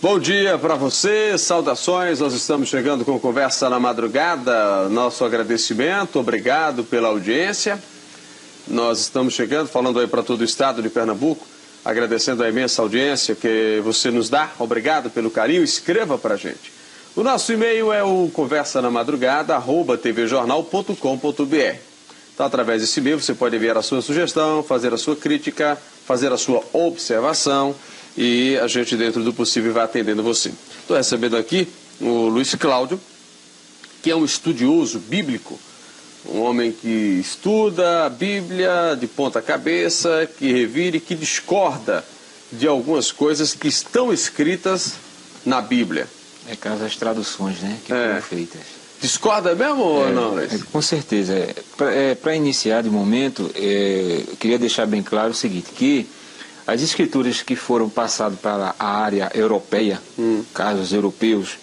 Bom dia para você, saudações, nós estamos chegando com Conversa na Madrugada, nosso agradecimento, obrigado pela audiência. Nós estamos chegando, falando aí para todo o estado de Pernambuco, agradecendo a imensa audiência que você nos dá, obrigado pelo carinho, escreva para a gente. O nosso e-mail é o conversanamadrugada@tvjornal.com.br. Então, através desse e-mail você pode enviar a sua sugestão, fazer a sua crítica, fazer a sua observação, e a gente, dentro do possível, vai atendendo você. Estou recebendo aqui o Luiz Cláudio, que é um estudioso bíblico, um homem que estuda a Bíblia de ponta cabeça, que revira e que discorda de algumas coisas que estão escritas na Bíblia. É caso das traduções, né, que foram feitas. Discorda mesmo ou não, Luiz? Com certeza. Para iniciar de momento, eu queria deixar bem claro o seguinte, que as escrituras que foram passadas para a área europeia, casos europeus,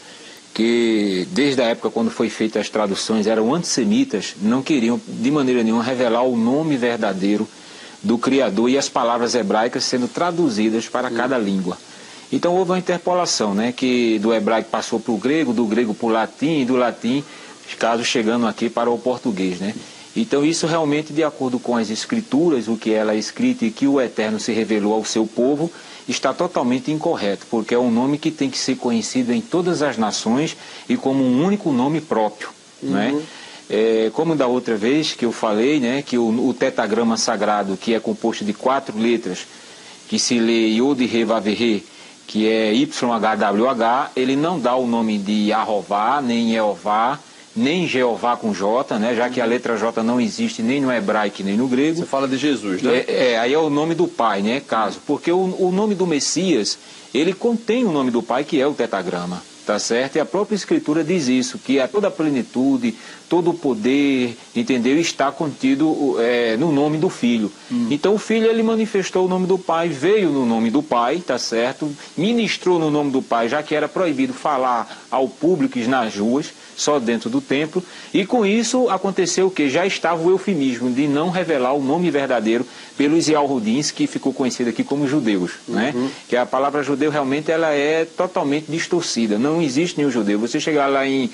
que desde a época quando foi feitas as traduções eram antissemitas, não queriam de maneira nenhuma revelar o nome verdadeiro do Criador e as palavras hebraicas sendo traduzidas para cada língua. Então houve uma interpolação, né, que do hebraico passou para o grego, do grego para o latim e do latim, caso chegando aqui para o português, né? Então isso realmente, de acordo com as escrituras, o que ela é escrita e que o Eterno se revelou ao seu povo, está totalmente incorreto, porque é um nome que tem que ser conhecido em todas as nações e como um único nome próprio, né? Como da outra vez que eu falei, né, que o tetragrama sagrado, que é composto de 4 letras, que se lê Yod He Vav He, que é YHWH, ele não dá o nome de Yahová, nem Jeová, nem Jeová com J, né, já que a letra J não existe nem no hebraico nem no grego. Você fala de Jesus, né? Aí é o nome do Pai, né, caso. Porque o nome do Messias, ele contém o nome do Pai, que é o tetragrama, tá certo? E a própria Escritura diz isso, que toda a plenitude, todo o poder, entendeu? Está contido no nome do Filho. Então o Filho, ele manifestou o nome do Pai, veio no nome do Pai, tá certo? Ministrou no nome do Pai, já que era proibido falar ao público nas ruas, só dentro do templo, e com isso aconteceu o que? Já estava o eufemismo de não revelar o nome verdadeiro pelos Yahudins, que ficou conhecido aqui como judeus, né? Que a palavra judeu realmente ela é totalmente distorcida, não existe nenhum judeu. Você chegar lá em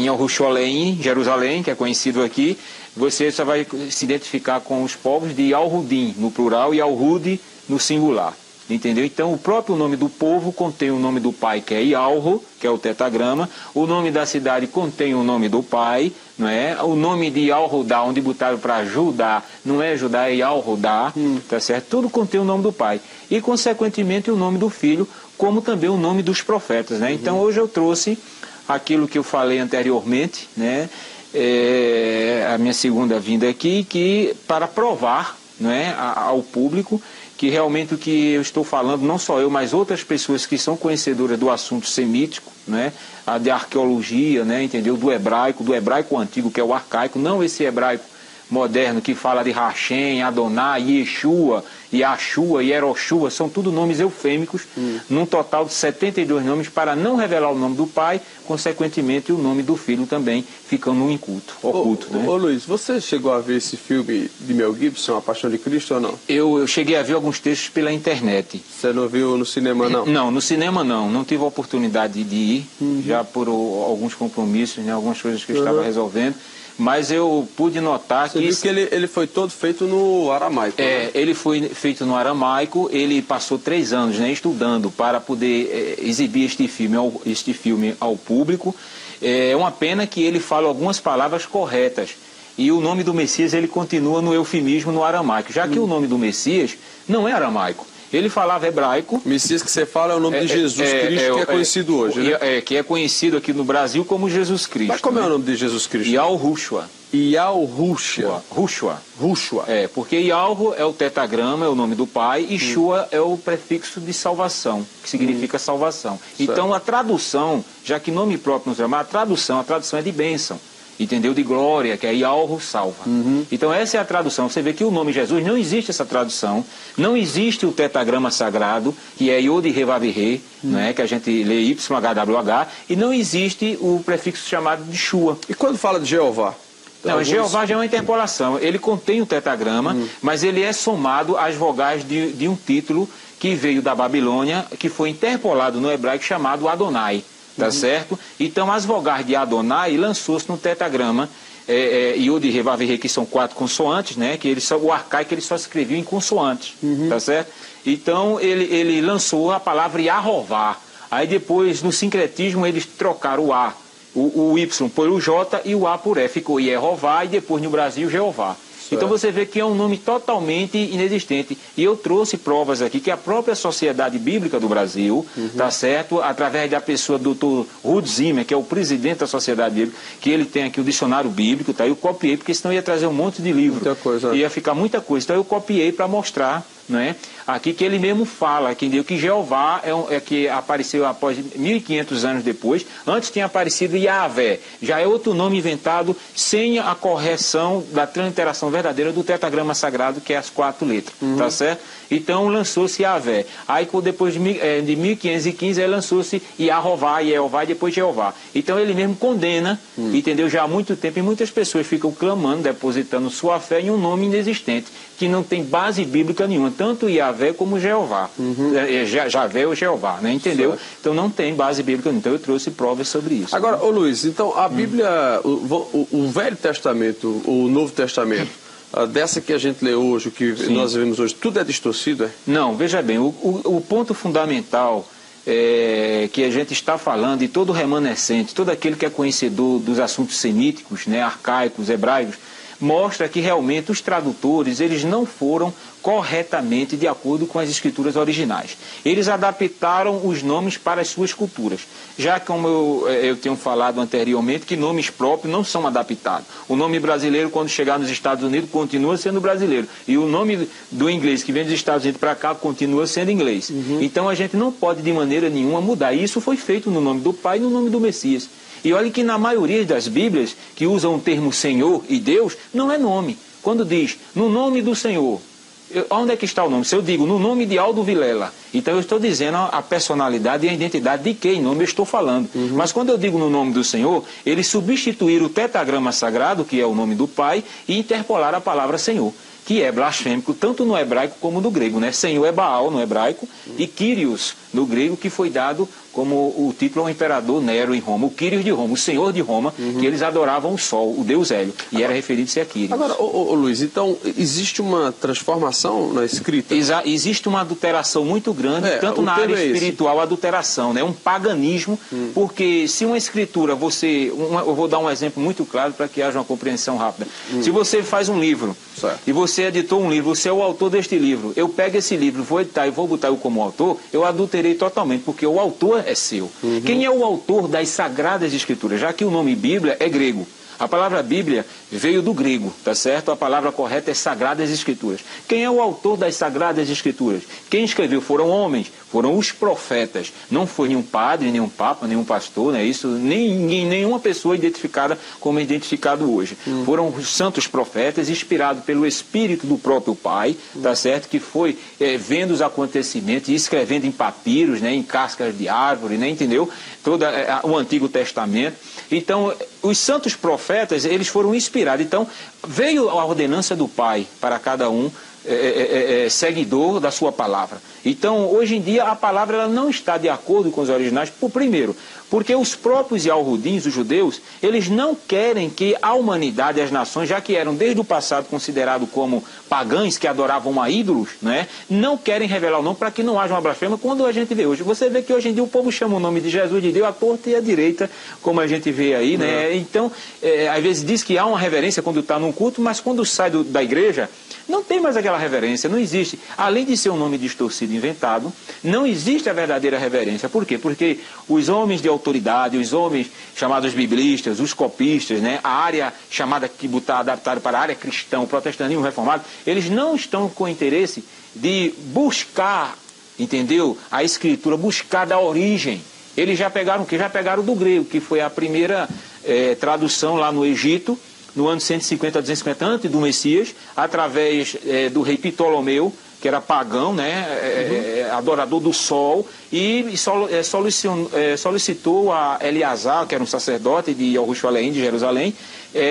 Yerushalayim, Jerusalém, que é conhecido aqui, você só vai se identificar com os povos de Yahudim no plural e Yahudi no singular. Entendeu? Então o próprio nome do povo contém o nome do pai, que é Yahro, que é o tetragrama. O nome da cidade contém o nome do pai, não é? O nome de Yahudá, onde botaram para Judá, não é Judá, é Yahudá, tá certo? Tudo contém o nome do pai. E consequentemente o nome do filho, como também o nome dos profetas, né? Então hoje eu trouxe aquilo que eu falei anteriormente, né? A minha segunda vinda aqui, que para provar, não é, ao público que realmente o que eu estou falando, não só eu, mas outras pessoas que são conhecedoras do assunto semítico, né, a de arqueologia, né, entendeu, do hebraico antigo, que é o arcaico, não esse hebraico moderno que fala de Hashem, Adonai, Yeshua, Yashua, Yeroshua, são tudo nomes eufêmicos, num total de 72 nomes, para não revelar o nome do pai, consequentemente o nome do filho também ficando oculto. Né? Ô Luiz, você chegou a ver esse filme de Mel Gibson, A Paixão de Cristo, ou não? Eu cheguei a ver alguns textos pela internet. Você não viu no cinema, não? Não, no cinema não tive a oportunidade de ir, já por alguns compromissos, né, algumas coisas que eu estava resolvendo. Mas eu pude notar Você viu que ele foi todo feito no aramaico, né? Ele foi feito no aramaico, ele passou 3 anos, né, estudando para poder exibir este filme ao público. É uma pena que ele fala algumas palavras corretas. E o nome do Messias ele continua no eufemismo no aramaico, já que o nome do Messias não é aramaico. Ele falava hebraico. Messias que você fala é o nome de Jesus Cristo, que é conhecido hoje, né? Que é conhecido aqui no Brasil como Jesus Cristo. Mas como é o nome de Jesus Cristo? Yahushua. Yahushua. Porque Yahro é o tetragrama, é o nome do pai, e Shua é o prefixo de salvação, que significa salvação. Certo. Então a tradução, já que nome próprio nos chama, a tradução é de bênção. Entendeu? De glória, que é Yahro salva. Então essa é a tradução. Você vê que o nome Jesus não existe essa tradução, não existe o tetragrama sagrado, que é Yod He Vav He, né, que a gente lê YHWH, e não existe o prefixo chamado de Shua. E quando fala de Jeová? Não, Jeová já é uma interpolação. Ele contém o tetragrama, mas ele é somado às vogais de um título que veio da Babilônia, que foi interpolado no hebraico chamado Adonai, tá certo? Então as vogais de Adonai lançou-se no tetragrama, Yod, He, Vav, He, que são 4 consoantes, né? Que o arcaico ele só escrevia em consoantes, tá certo? Então ele lançou a palavra Yahová. Aí depois, no sincretismo, eles trocaram o A, o Y por o J e o A por E. Ficou Yehová e depois no Brasil, Jeová. Então você vê que é um nome totalmente inexistente. E eu trouxe provas aqui que a própria Sociedade Bíblica do Brasil, tá certo? Através da pessoa do Dr. Ruth Zimmer, que é o presidente da Sociedade Bíblica, que ele tem aqui o dicionário bíblico, tá? Eu copiei, porque senão ia trazer um monte de livro. Muita coisa. Ia ficar muita coisa. Então eu copiei para mostrar, né? Aqui que ele mesmo fala que Jeová é que apareceu após 1.500 anos depois. Antes tinha aparecido Yahvé. Já é outro nome inventado sem a correção da transliteração verdadeira do tetragrama sagrado, que é as 4 letras, tá certo? Então lançou-se Yahvé. Aí depois de 1515 lançou-se Yahová, Yehová e depois Jeová. Então ele mesmo condena, entendeu? Já há muito tempo, e muitas pessoas ficam clamando, depositando sua fé em um nome inexistente, que não tem base bíblica nenhuma, tanto Yahvé como Jeová. Javé ou Jeová, né? Entendeu? Certo. Então não tem base bíblica nenhuma. Então eu trouxe provas sobre isso. Agora, ô Luiz, então a Bíblia, o Velho Testamento, o Novo Testamento, dessa que a gente lê hoje, o que nós vemos hoje, tudo é distorcido, é? Não, veja bem, o ponto fundamental que a gente está falando, e todo remanescente, todo aquele que é conhecedor dos assuntos semíticos, né, arcaicos, hebraicos, mostra que realmente os tradutores, eles não foram corretamente de acordo com as escrituras originais. Eles adaptaram os nomes para as suas culturas. Já como eu tenho falado anteriormente, que nomes próprios não são adaptados. O nome brasileiro, quando chegar nos Estados Unidos, continua sendo brasileiro. E o nome do inglês que vem dos Estados Unidos para cá, continua sendo inglês. Então a gente não pode de maneira nenhuma mudar. E isso foi feito no nome do Pai e no nome do Messias. E olha que na maioria das Bíblias, que usam o termo Senhor e Deus, não é nome. Quando diz, no nome do Senhor, onde é que está o nome? Se eu digo, no nome de Aldo Vilela, então eu estou dizendo a personalidade e a identidade de quem nome eu estou falando. Mas quando eu digo no nome do Senhor, eles substituíram o tetragrama sagrado, que é o nome do Pai, e interpolaram a palavra Senhor, que é blasfêmico tanto no hebraico como no grego, né? Senhor é Baal no hebraico e Kyrios no grego, que foi dado como o título ao imperador Nero em Roma, o Kyrios de Roma, o Senhor de Roma, que eles adoravam o Sol, o Deus Hélio, e era referido-se a Kyrios. Agora, Luiz, então existe uma transformação na escrita? Existe uma adulteração muito grande, tanto na área espiritual, adulteração, né? Um paganismo, porque se uma escritura, eu vou dar um exemplo muito claro para que haja uma compreensão rápida. Se você faz um livro, e você editou um livro, você é o autor deste livro, eu pego esse livro, vou editar e vou botar eu como autor, eu adulterei totalmente, porque o autor é seu. Quem é o autor das Sagradas Escrituras? Já que o nome Bíblia é grego. A palavra Bíblia veio do grego, tá certo? A palavra correta é Sagradas Escrituras. Quem é o autor das Sagradas Escrituras? Quem escreveu foram homens, foram os profetas. Não foi nenhum padre, nenhum papa, nenhum pastor, né? Isso, nenhuma pessoa identificada como é identificado hoje. Foram os santos profetas, inspirados pelo Espírito do próprio Pai, tá certo? Que foi vendo os acontecimentos e escrevendo em papiros, né? Em cascas de árvore, né? Entendeu? Todo o Antigo Testamento. Então, os santos profetas, eles foram inspirados. Então, veio a ordenança do Pai para cada um seguidor da sua palavra. Então, hoje em dia, a palavra ela não está de acordo com os originais, primeiro, porque os próprios Yahudins, os judeus, eles não querem que a humanidade, as nações, já que eram desde o passado considerados como pagãos que adoravam a ídolos, né, não querem revelar o nome para que não haja uma blasfêmia, quando a gente vê hoje. Você vê que hoje em dia o povo chama o nome de Jesus de Deus à torta e à direita, como a gente vê aí, né? Então, às vezes diz que há uma reverência quando está num culto, mas quando sai da igreja, não tem mais aquela reverência, não existe. Além de ser um nome distorcido, inventado, não existe a verdadeira reverência. Por quê? Porque os homens de autoridade, os homens chamados biblistas, os copistas, né, a área chamada que está adaptada para a área cristã, o protestantismo reformado, eles não estão com interesse de buscar, entendeu? A escritura, buscar da origem. Eles já pegaram o quê? Já pegaram do grego, que foi a primeira tradução lá no Egito, no ano 150 a 250 antes do Messias, através do rei Ptolomeu, que era pagão, né, adorador do sol, e solicitou a Eleazar, que era um sacerdote de Jerusalém, de Jerusalém,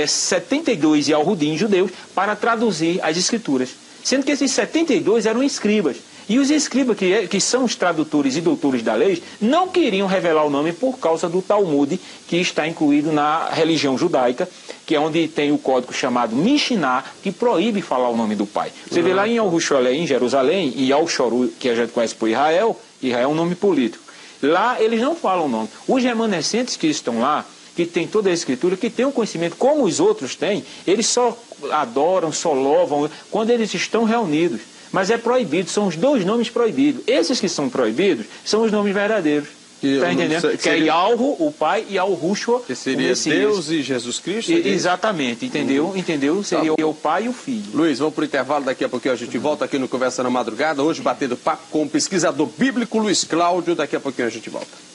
72 Yahudim judeus, para traduzir as escrituras. Sendo que esses 72 eram escribas. E os escribas, que são os tradutores e doutores da lei, não queriam revelar o nome por causa do Talmud, que está incluído na religião judaica, que é onde tem o código chamado Mishnah, que proíbe falar o nome do pai. Você vê lá em Jerusalém, e Al-Shoru, que a gente conhece por Israel, Israel é um nome político. Lá eles não falam o nome. Os remanescentes que estão lá, que tem toda a escritura, que tem um conhecimento como os outros têm, eles só adoram, só louvam quando eles estão reunidos. Mas é proibido, são os dois nomes proibidos. Esses que são proibidos são os nomes verdadeiros. Está entendendo? Que é Yahweh, o Pai, e Yahushua, que seria Deus e Jesus Cristo? Exatamente, entendeu? Entendeu? Seria o Pai e o Filho. Luiz, vamos para o intervalo, daqui a pouquinho a gente volta aqui no Conversa na Madrugada, hoje batendo papo com o pesquisador bíblico Luiz Cláudio, daqui a pouquinho a gente volta.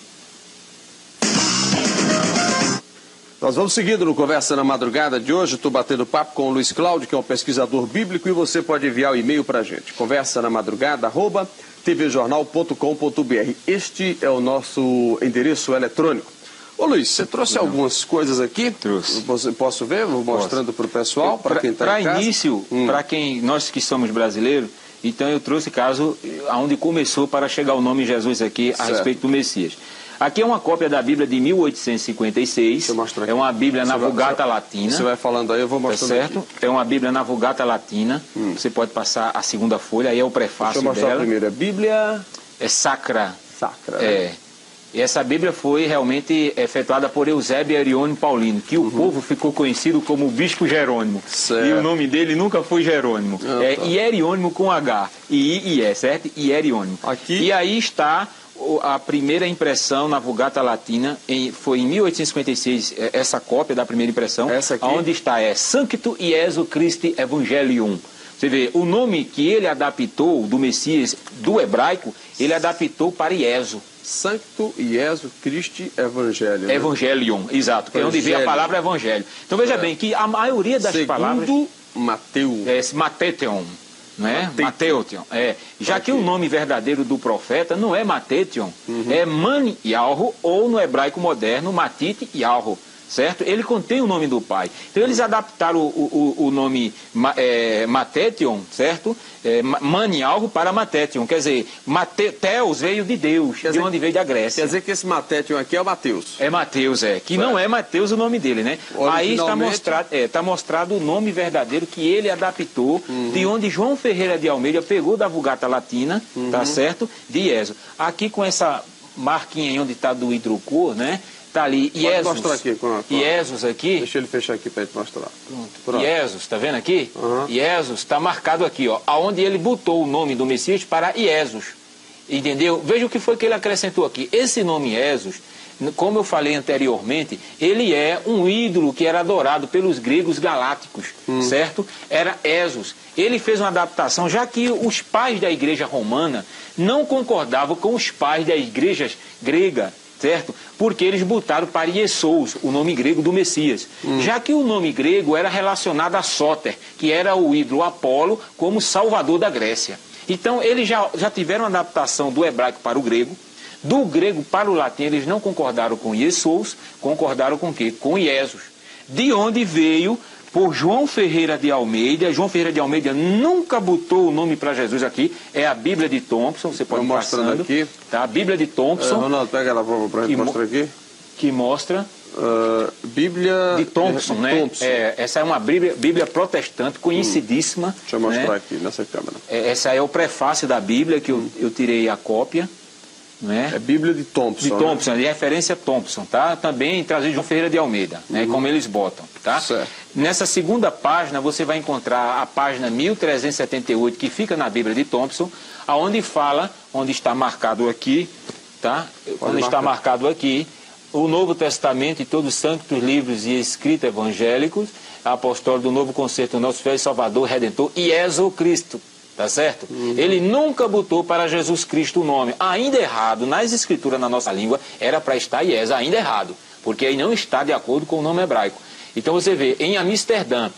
Nós vamos seguindo no Conversa na Madrugada de hoje. Estou batendo papo com o Luiz Cláudio, que é um pesquisador bíblico, e você pode enviar o e-mail para a gente. conversanamadrugada@tvjornal.com.br. Este é o nosso endereço eletrônico. Ô Luiz, você trouxe algumas coisas aqui? Trouxe. Posso ver? Vou mostrando para o pessoal, para quem está em casa. Para início, para quem nós que somos brasileiros, então eu trouxe caso aonde começou para chegar o nome Jesus aqui a respeito do Messias. Aqui é uma cópia da Bíblia de 1856, é uma Bíblia na Vulgata Latina. Você vai falando aí, eu vou mostrando. Tá certo? Aqui. É uma Bíblia na Vulgata Latina, você pode passar a segunda folha, aí é o prefácio dela. Deixa eu mostrar a primeira. Bíblia... É Sacra. Sacra, né? E essa Bíblia foi realmente efetuada por Eusébio Arione Paulino, que o povo ficou conhecido como Bispo Jerônimo. Certo. E o nome dele nunca foi Jerônimo. Hierônimo com H. I-I-E, certo? Hierônimo. Aqui... E aí está... A primeira impressão na Vulgata Latina foi em 1856, essa cópia da primeira impressão, onde está Sancto Iesu Christi Evangelium. Você vê, o nome que ele adaptou do Messias, do hebraico, ele adaptou para Iesu. Sancto Iesu Christi Evangelium. Evangelium, exato, que é onde vem a palavra evangelho. Então veja bem que a maioria das palavras... Segundo Mateus. Mateteon. Não é? Mateution. Já que o nome verdadeiro do profeta não é Mateution, é Man Yahweh, ou no hebraico moderno, Matit Yahweh, certo? Ele contém o nome do pai. Então eles adaptaram o nome Mateution, certo? Man Yahweh para Mateution, quer dizer, Teos veio de Deus, de onde veio da Grécia. Quer dizer que esse Mateution aqui é o Mateus. É Mateus, que não é Mateus o nome dele, né? Aí está mostrado o nome verdadeiro que ele adaptou, de onde João Ferreira de Almeida pegou da Vulgata Latina, tá certo? De Ieso. Aqui com essa marquinha aí onde está do hidrocor, né? Tá ali, Iesus. Pode mostrar aqui. Iesus aqui. Deixa ele fechar aqui para gente mostrar. Pronto. Iesus, tá vendo aqui? Iesus está marcado aqui, ó, aonde ele botou o nome do Messias para Iesus. Entendeu? Veja o que foi que ele acrescentou aqui. Esse nome Iesus, como eu falei anteriormente, ele é um ídolo que era adorado pelos gregos galácticos, certo? Era Esos. Ele fez uma adaptação, já que os pais da igreja romana não concordavam com os pais da igreja grega, certo? Porque eles botaram para Iesous, o nome grego do Messias. Já que o nome grego era relacionado a Sóter, que era o ídolo Apolo, como salvador da Grécia. Então, eles já tiveram a adaptação do hebraico para o grego. Do grego para o latim, eles não concordaram com Iesous, concordaram com o quê? Com Iesus. De onde veio, por João Ferreira de Almeida. João Ferreira de Almeida nunca botou o nome para Jesus aqui. É a Bíblia de Thompson, você pode ir mostrando aqui. Tá? A Bíblia de Thompson. Ronaldo, pega ela para a gente mostrar aqui. Que mostra... Bíblia de Thompson, né? Thompson. Essa é uma Bíblia protestante, conhecidíssima. Deixa eu mostrar aqui nessa câmera. Essa é o prefácio da Bíblia, que eu tirei a cópia. Né? É Bíblia de Thompson. De Thompson, né? De referência Thompson, tá? Também trazido de João Ferreira de Almeida, né? Como eles botam, tá? Certo. Nessa segunda página, você vai encontrar a página 1378, que fica na Bíblia de Thompson, aonde fala, onde está marcado aqui, tá? Onde está marcado aqui, o Novo Testamento e todos os santos livros e escritos evangélicos, apostólico do Novo Concerto do nosso Filho Salvador, Redentor, e Jesus Cristo. Tá certo? Ele nunca botou para Jesus Cristo o nome. Ainda errado, nas escrituras na nossa língua, era para estar Ies, ainda errado. Porque aí não está de acordo com o nome hebraico. Então você vê, em Amsterdã,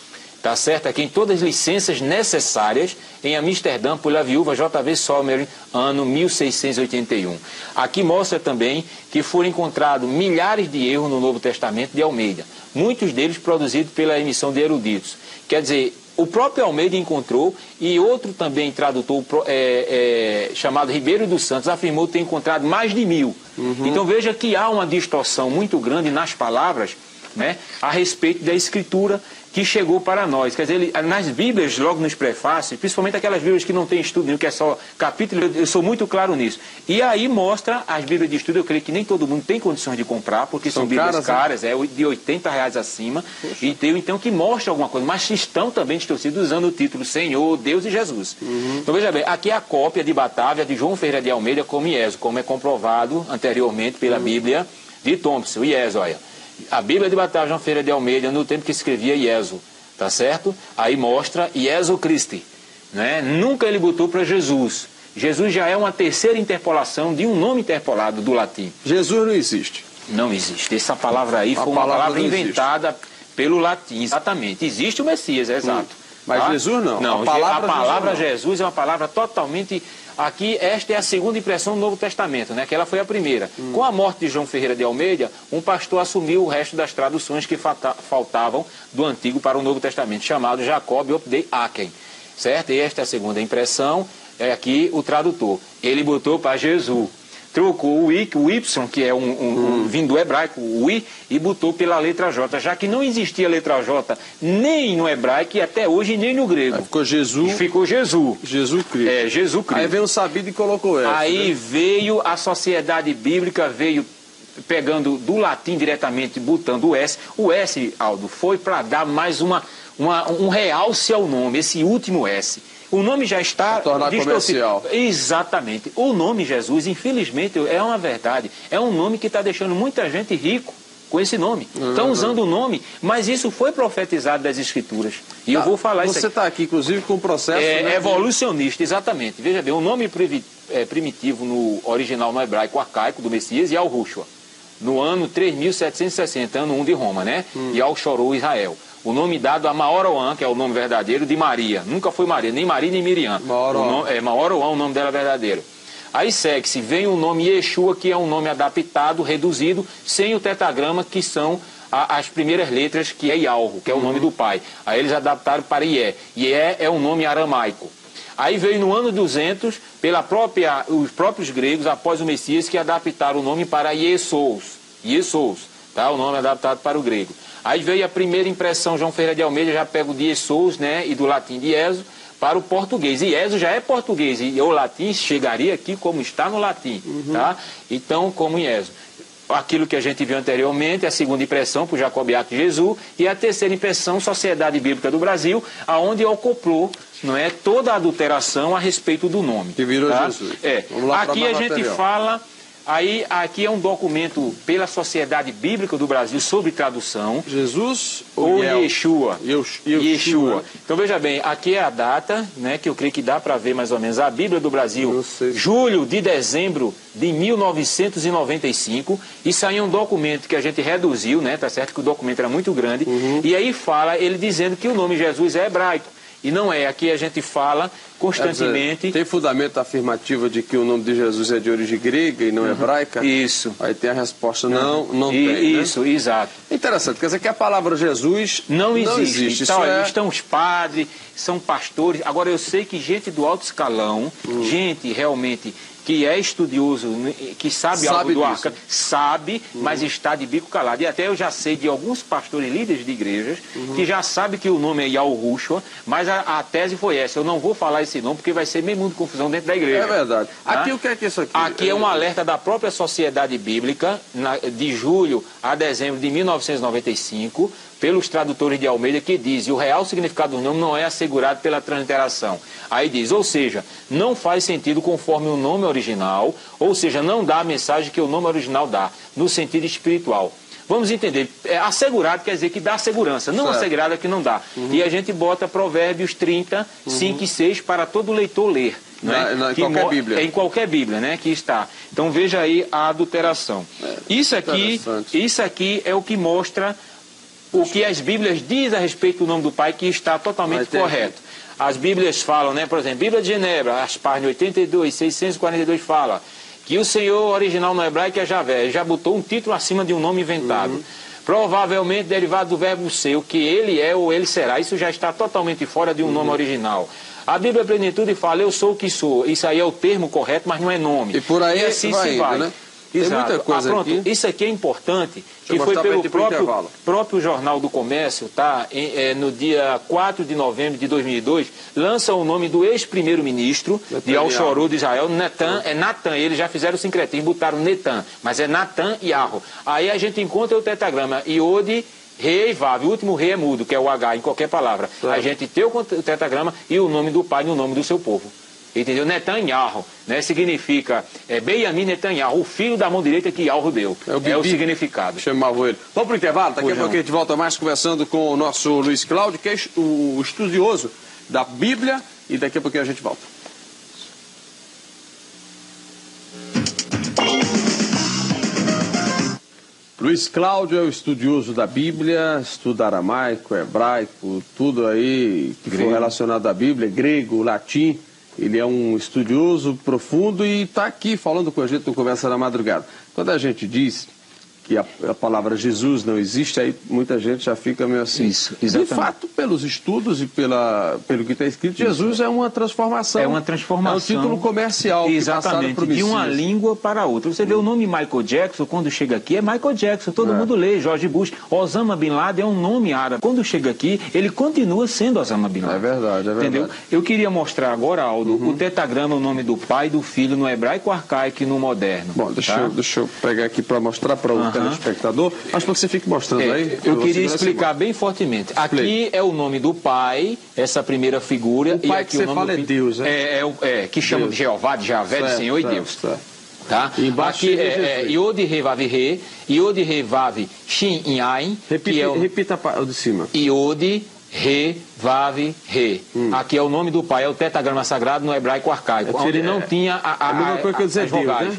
tá certo? Aqui em todas as licenças necessárias em Amsterdã pela viúva J.V. Sommer, ano 1681. Aqui mostra também que foram encontrados milhares de erros no Novo Testamento de Almeida, muitos deles produzidos pela emissão de eruditos. Quer dizer, o próprio Almeida encontrou, e outro também tradutor chamado Ribeiro dos Santos afirmou ter encontrado mais de 1000. Então veja que há uma distorção muito grande nas palavras, né, a respeito da escritura que chegou para nós. Quer dizer, nas Bíblias, logo nos prefácios, principalmente aquelas Bíblias que não tem estudo nenhum, que é só capítulo, eu sou muito claro nisso. E aí mostra as Bíblias de estudo, eu creio que nem todo mundo tem condições de comprar, porque são Bíblias caras, de R$80 acima, e tem, então, que mostra alguma coisa, mas estão também distorcidos usando o título Senhor, Deus e Jesus. Então veja bem, aqui é a cópia de Batávia de João Ferreira de Almeida como IESO, como é comprovado anteriormente pela Bíblia de Thompson, IESO, olha. A Bíblia de Batávia João Ferreira de Almeida, no tempo que escrevia IESO, tá certo? Aí mostra IESO Christi, né? Nunca ele botou para Jesus. Jesus já é uma terceira interpolação de um nome interpolado do latim. Jesus não existe. Não existe. Essa palavra aí foi uma palavra inventada pelo latim, exatamente. Existe o Messias, é exato. Mas tá? Jesus não. Não, a palavra Jesus é uma palavra totalmente... Aqui, esta é a segunda impressão do Novo Testamento, né? Que ela foi a primeira. Com a morte de João Ferreira de Almeida, um pastor assumiu o resto das traduções que faltavam do Antigo para o Novo Testamento, chamado Jacob Opdei Aken, certo? E esta é a segunda impressão, é aqui o tradutor. Ele botou para Jesus. Trocou o Y, que é vindo do hebraico, o I, e botou pela letra J, já que não existia letra J nem no hebraico e até hoje nem no grego. Aí ficou Jesus. Ficou Jesus. Jesus Cristo. É, Jesus Cristo. Aí veio um sabido e colocou S. Aí, né? veio a sociedade bíblica, veio pegando do latim diretamente, botando o S. O S, Aldo, foi para dar mais um realce ao nome, esse último S. O nome já está... tornar comercial. Exatamente. O nome Jesus, infelizmente, é uma verdade. É um nome que está deixando muita gente rico com esse nome. Estão usando o nome, mas isso foi profetizado das Escrituras. E eu vou falar isso aqui. Você está aqui, inclusive, com o processo... evolucionista, exatamente. Veja bem, o nome primitivo no original no hebraico arcaico do Messias é Al-Rushua. No ano 3760, ano 1 de Roma, né? E Al-Shorou, Israel. O nome dado a Maoroã, que é o nome verdadeiro de Maria. Nunca foi Maria, nem Maria nem Miriam. Maoroã, o nome dela verdadeiro. Aí segue-se, vem o nome Yeshua, que é um nome adaptado, reduzido, sem o tetragrama, que são as primeiras letras, que é Yalro, que é o nome do pai. Aí eles adaptaram para Ié. Ié é um nome aramaico. Aí veio no ano 200, os próprios gregos, após o Messias, que adaptaram o nome para Iesous. Iesous, tá? O nome adaptado para o grego. Aí veio a primeira impressão, João Ferreira de Almeida já pega o de Iesous, né, e do latim de Ieso, para o português. E Ieso já é português, e o latim chegaria aqui como está no latim, tá? Então, como Ieso. Aquilo que a gente viu anteriormente, a segunda impressão para o Jacobiato de Jesus, e a terceira impressão, Sociedade Bíblica do Brasil, aonde acoplou, não é, toda a adulteração a respeito do nome. Que virou tá? Jesus. Vamos lá. Aqui a gente fala... Aí, aqui é um documento pela Sociedade Bíblica do Brasil sobre tradução. Jesus ou Yeshua? Yeshua. Então, veja bem, aqui é a data, né, que eu creio que dá para ver mais ou menos. A Bíblia do Brasil, julho de dezembro de 1995. Isso aí é um documento que a gente reduziu, né, tá certo que o documento era muito grande. E aí fala, ele dizendo que o nome Jesus é hebraico. E não é, aqui a gente fala constantemente... Tem fundamento afirmativo de que o nome de Jesus é de origem grega e não hebraica? Isso. Aí tem a resposta não tem, Isso, né? Exato. Interessante, quer dizer que a palavra Jesus não existe. Então, Isso estão os padres, são pastores. Agora, eu sei que gente do alto escalão, gente realmente... que é estudioso, que sabe algo do arca, sabe, mas está de bico calado. E até eu já sei de alguns pastores líderes de igrejas que já sabem que o nome é Yalrushua, mas a tese foi essa: eu não vou falar esse nome porque vai ser meio mundo de confusão dentro da igreja. É verdade. Tá? Aqui o que é isso aqui? Aqui é um alerta da própria Sociedade Bíblica, de julho a dezembro de 1995, pelos tradutores de Almeida, que diz: o real significado do nome não é assegurado pela transliteração. Aí diz, ou seja, não faz sentido conforme o nome original, ou seja, não dá a mensagem que o nome original dá, no sentido espiritual. Vamos entender, assegurado quer dizer que dá segurança, não assegurado é que não dá. E a gente bota Provérbios 30, 5 e 6 para todo leitor ler. Em qualquer Bíblia. Em qualquer Bíblia, né, que está. Então veja aí a adulteração. Isso aqui é o que mostra o que as Bíblias dizem a respeito do nome do Pai, que está totalmente correto. As Bíblias falam, né, por exemplo, Bíblia de Genebra, as páginas 82, 642 fala que o Senhor original no hebraico é Javé. Ele já botou um título acima de um nome inventado. Provavelmente derivado do verbo ser, o que ele é ou ele será. Isso já está totalmente fora de um nome original. A Bíblia Plenitude fala, eu sou o que sou. Isso aí é o termo correto, mas não é nome. E por aí assim vai, se vai. Né? Exato. Tem muita coisa pronto. aqui. Isso aqui é importante, que foi pelo próprio Jornal do Comércio, tá? No dia 4 de novembro de 2002, lança o nome do ex-primeiro-ministro de Al-Shorur de Israel, Natan. É Natan, eles já fizeram o sincretismo, botaram Netan, mas é Natan Yarro. Aí a gente encontra o tetragrama Iode, Rei e Vav, o último rei é mudo, que é o H em qualquer palavra. A gente tem o tetragrama e o nome do pai no nome do seu povo. Entendeu? Netanyahu, né? Significa Benjamin Netanyahu, o filho da mão direita que Yahweh deu. É o significado. Chamava ele. Vamos para o intervalo, daqui a pouco a gente volta mais conversando com o nosso Luiz Cláudio, que é o estudioso da Bíblia, e daqui a pouquinho a gente volta. Luiz Cláudio é o estudioso da Bíblia, estuda aramaico, hebraico, tudo aí que for relacionado à Bíblia, grego, latim. Ele é um estudioso profundo e está aqui falando com a gente no Conversa na Madrugada. Quando a gente diz que a palavra Jesus não existe, aí muita gente já fica meio assim. Isso, exatamente. De fato, pelos estudos e pelo que está escrito, Jesus é uma transformação. É uma transformação. É um título comercial. Exatamente, de uma língua para outra. Você vê o nome Michael Jackson, quando chega aqui, é Michael Jackson. Todo mundo lê, George Bush. Osama Bin Laden é um nome árabe. Quando chega aqui, ele continua sendo Osama Bin Laden. É verdade, é verdade. Entendeu? Eu queria mostrar agora, Aldo, o tetragrama, o nome do pai e do filho no hebraico arcaico e no moderno. Bom, deixa eu pegar aqui para mostrar para o telespectador. Acho que você fique mostrando aí. Eu queria explicar bem fortemente. Aqui é o nome do pai, essa primeira figura. O pai e aqui que você fala é Deus, né? Que chama de Jeová, de Javé, de Senhor e Deus. Tá? Aqui é Iod Re Vav Re, Iod Re Vav Shin Yain. Repita o de cima. Iod Re Vav Re. Aqui é o nome do pai, é o tetragrama sagrado no hebraico arcaico, onde não tinha a mesma coisa que eu dizer Deus, né?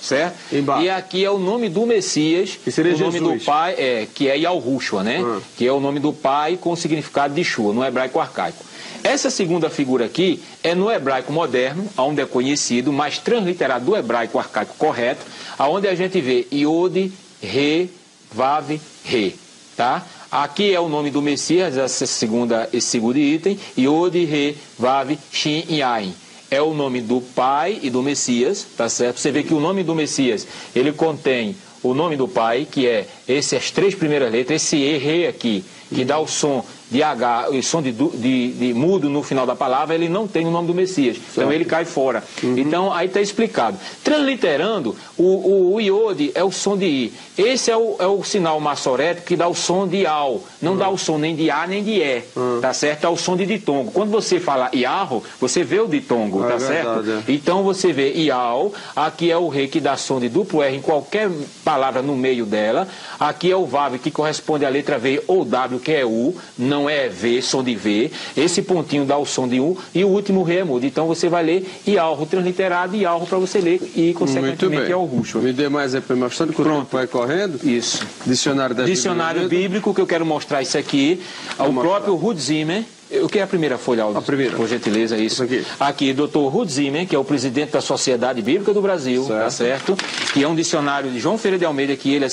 Certo? E aqui é o nome do Messias, que seria o nome Jesus. do pai, que é Yahushua, né? Que é o nome do pai com o significado de Shua, no hebraico arcaico. Essa segunda figura aqui é no hebraico moderno, onde é conhecido, mas transliterado do hebraico arcaico correto, onde a gente vê Iod, Re, Vav, Re, tá? Aqui é o nome do Messias, esse segundo item, Iod, Re, Vav, Shin, Yain. É o nome do pai e do Messias, tá certo? Você vê que o nome do Messias, ele contém o nome do pai, que é as três primeiras letras, esse E aqui, que dá o som de H, o som de mudo no final da palavra, ele não tem o nome do Messias. Então ele cai fora. Então aí está explicado. Transliterando, o Iode é o som de I. Esse é o sinal maçorético que dá o som de Al. Não dá o som nem de A nem de E. Tá certo? É o som de ditongo. Quando você fala Iarro, você vê o ditongo, tá certo? Então você vê Ial, aqui é o Re que dá som de duplo R em qualquer palavra no meio dela. Aqui é o Vav que corresponde à letra V ou W, que é U. Não é V, som de V. Esse pontinho dá o som de U e o último Re é mudo. Então você vai ler Ialro transliterado e Ialro para você ler e consequentemente Yahushua. Me dê mais aí para mostrando que o tempo vai correndo. Isso. Dicionário bíblico, que eu quero mostrar isso aqui. O próprio Ruth Zimmer. O que é a primeira folha, Aldo? A primeira. Por gentileza, isso. Aqui, Dr. Ruth Zimmer, que é o presidente da Sociedade Bíblica do Brasil, tá certo? Que é um dicionário de João Ferreira de Almeida, que ele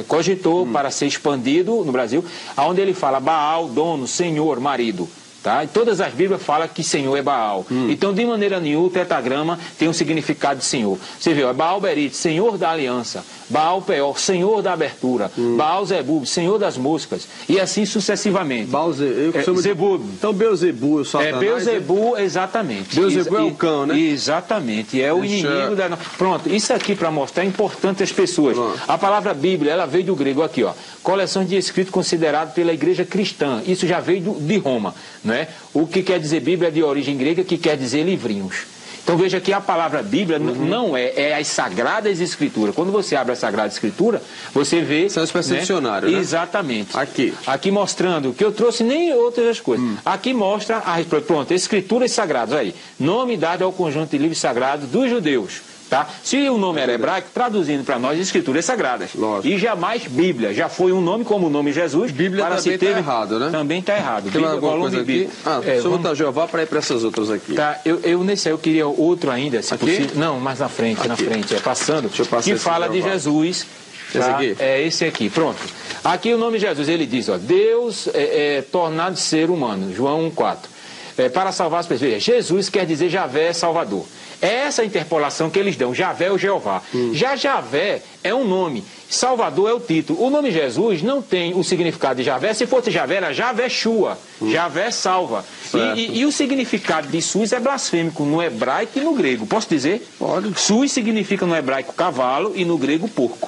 cogitou para ser expandido no Brasil, onde ele fala Baal, dono, senhor, marido. Tá? E todas as Bíblias falam que Senhor é Baal. Então, de maneira nenhuma, o tetragrama tem um significado de Senhor. Você vê, Baal Berit, Senhor da aliança. Baal Peor, Senhor da abertura. Baal Zebub, Senhor das moscas. E assim sucessivamente. Zebub. Então, Beuzebu, o Satanás. Beuzebu, exatamente. Beuzebu é o cão, né? Exatamente. É o inimigo da... Pronto, isso aqui para mostrar é importante às pessoas. A palavra Bíblia, ela veio do grego aqui, ó. Coleção de escritos considerado pela igreja cristã. Isso já veio de Roma, né? O que quer dizer Bíblia é de origem grega, que quer dizer livrinhos. Então veja que a palavra Bíblia não é as Sagradas Escrituras. Quando você abre a Sagrada Escritura, você vê... Isso é uma espécie de dicionário, né? Exatamente. Aqui mostrando, que eu trouxe nem outras coisas. Aqui mostra, pronto, Escrituras Sagradas, aí. Nome dado ao conjunto de livros sagrados dos judeus. Tá? Se o nome era hebraico, traduzindo para nós, escrituras sagradas. Lógico. E jamais Bíblia. Já foi um nome como o nome Jesus. Bíblia para também se ter... está errado, né? Também está errado. Tem Bíblia, alguma coisa aqui? Deixa eu botar Jeová para ir para essas outras aqui. Tá, nesse aí eu queria outro ainda, se aqui? possível. Não, mais na frente, passando. Deixa eu passar que esse fala de Jeová. Jesus. Tá? Esse aqui? É esse aqui, pronto. Aqui o nome de Jesus, ele diz, ó, Deus tornado ser humano, João 1,4. Para salvar as pessoas. Veja, Jesus quer dizer Javé é Salvador. É essa a interpolação que eles dão, Javé ou Jeová. Já Javé é um nome, Salvador é o título. O nome Jesus não tem o significado de Javé. Se fosse Javé, era Javé Shua. Javé salva. E o significado de Sus é blasfêmico no hebraico e no grego. Posso dizer? Pode. Sus significa no hebraico cavalo e no grego porco.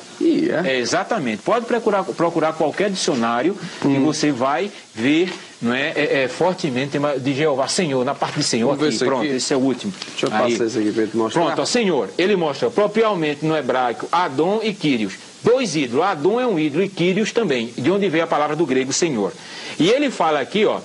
Exatamente. Pode procurar qualquer dicionário e você vai ver, não é, fortemente de Jeová, Senhor, na parte de Senhor aqui. Pronto, esse é o último. Deixa eu passar esse aqui para te mostrar. Pronto, ó, Senhor, ele mostra propriamente no hebraico Adon e Kyrios. Dois ídolos, Adon é um ídolo e Kyrios também, de onde veio a palavra do grego Senhor. E ele fala aqui, ó,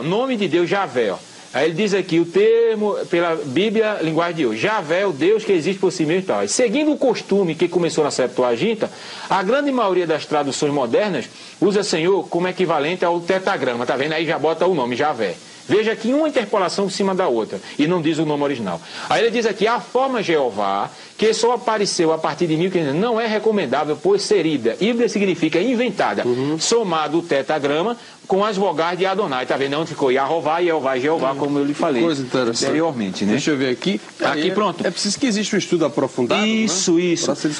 nome de Deus Javé, ó. Aí ele diz aqui o termo, pela Bíblia, linguagem de hoje, Javé é o Deus que existe por si mesmo e tal. E seguindo o costume que começou na Septuaginta, a grande maioria das traduções modernas usa Senhor como equivalente ao tetragrama, tá vendo? Aí já bota o nome Javé. Veja aqui uma interpolação por cima da outra, e não diz o nome original. Aí ele diz aqui, a forma Jeová, que só apareceu a partir de 1500, não é recomendável, pois ser híbrida significa inventada, somado o tetragrama com as vogais de Adonai. Tá vendo onde ficou Yahová, Jeová, Jeová, como eu lhe falei anteriormente, né? Deixa eu ver aqui. Aqui, pronto. É preciso que exista um estudo aprofundado, Isso.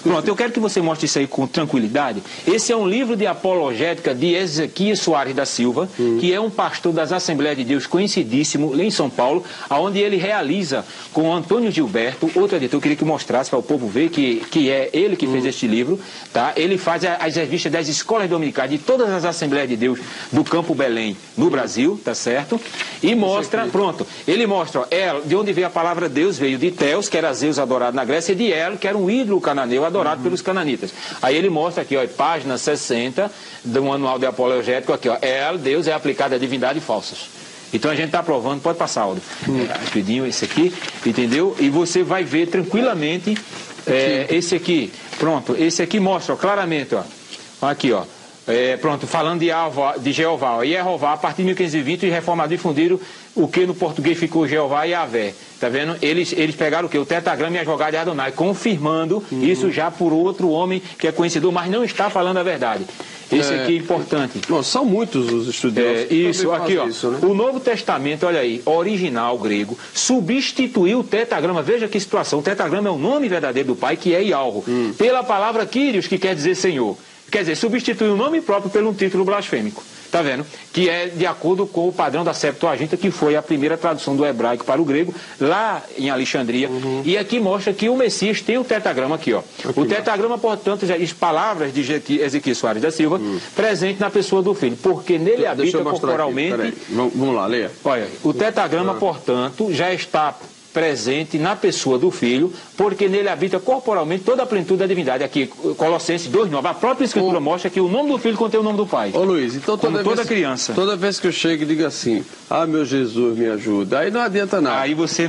Pronto, eu quero que você mostre isso aí com tranquilidade. Esse é um livro de apologética de Ezequias Soares da Silva, que é um pastor das Assembleias de Deus conhecidíssimo, lá em São Paulo, onde ele realiza com Antônio Gilberto, outro editor, eu queria que mostrasse para o povo ver que é ele que fez este livro, tá? Ele faz as revistas das escolas dominicais de todas as Assembleias de Deus do Campo Belém, no Brasil, tá certo? E mostra, pronto, ele mostra, ó, de onde veio a palavra Deus, veio de Theos, que era Zeus adorado na Grécia, e de El, que era um ídolo cananeu adorado pelos cananitas. Aí ele mostra aqui, ó, página 60 do manual de apologético, aqui, ó, El, Deus é aplicado a divindade falsas. Então a gente está provando, pode passar, Aldo. Rapidinho esse aqui, entendeu? E você vai ver tranquilamente esse aqui. Pronto, esse aqui mostra ó, claramente, ó. Aqui, ó. Pronto, falando de Jeová. Ó, Jeová, a partir de 1520, os reformadores difundiram o que no português ficou Jeová e Yahvé. Tá vendo? Eles pegaram o que? O tetragrama e as vogais de Adonai, confirmando isso já por outro homem que é conhecedor, mas não está falando a verdade. Esse aqui é importante. Não, são muitos os estudiosos. Isso, aqui, ó. Isso, né? O Novo Testamento, olha aí, original grego, substituiu o tetragrama. Veja que situação. O tetragrama é o nome verdadeiro do Pai, que é Ialro, pela palavra Kyrios, que quer dizer Senhor. Quer dizer, substitui o nome próprio pelo título blasfêmico. Tá vendo? Que é de acordo com o padrão da Septuaginta, que foi a primeira tradução do hebraico para o grego, lá em Alexandria. E aqui mostra que o Messias tem o tetragrama aqui, ó. O tetragrama, portanto, as palavras de Ezequias Soares da Silva, presente na pessoa do Filho, porque nele habita corporalmente... Vamos lá, leia. Olha, o tetragrama, portanto, já está presente na pessoa do Filho, porque nele habita corporalmente toda a plenitude da divindade. Aqui, Colossenses 2:9, a própria Escritura mostra que o nome do Filho contém o nome do Pai. Ô Luiz, então toda criança. Toda vez que eu chego e digo assim, meu Jesus, me ajuda, aí não adianta nada. Aí você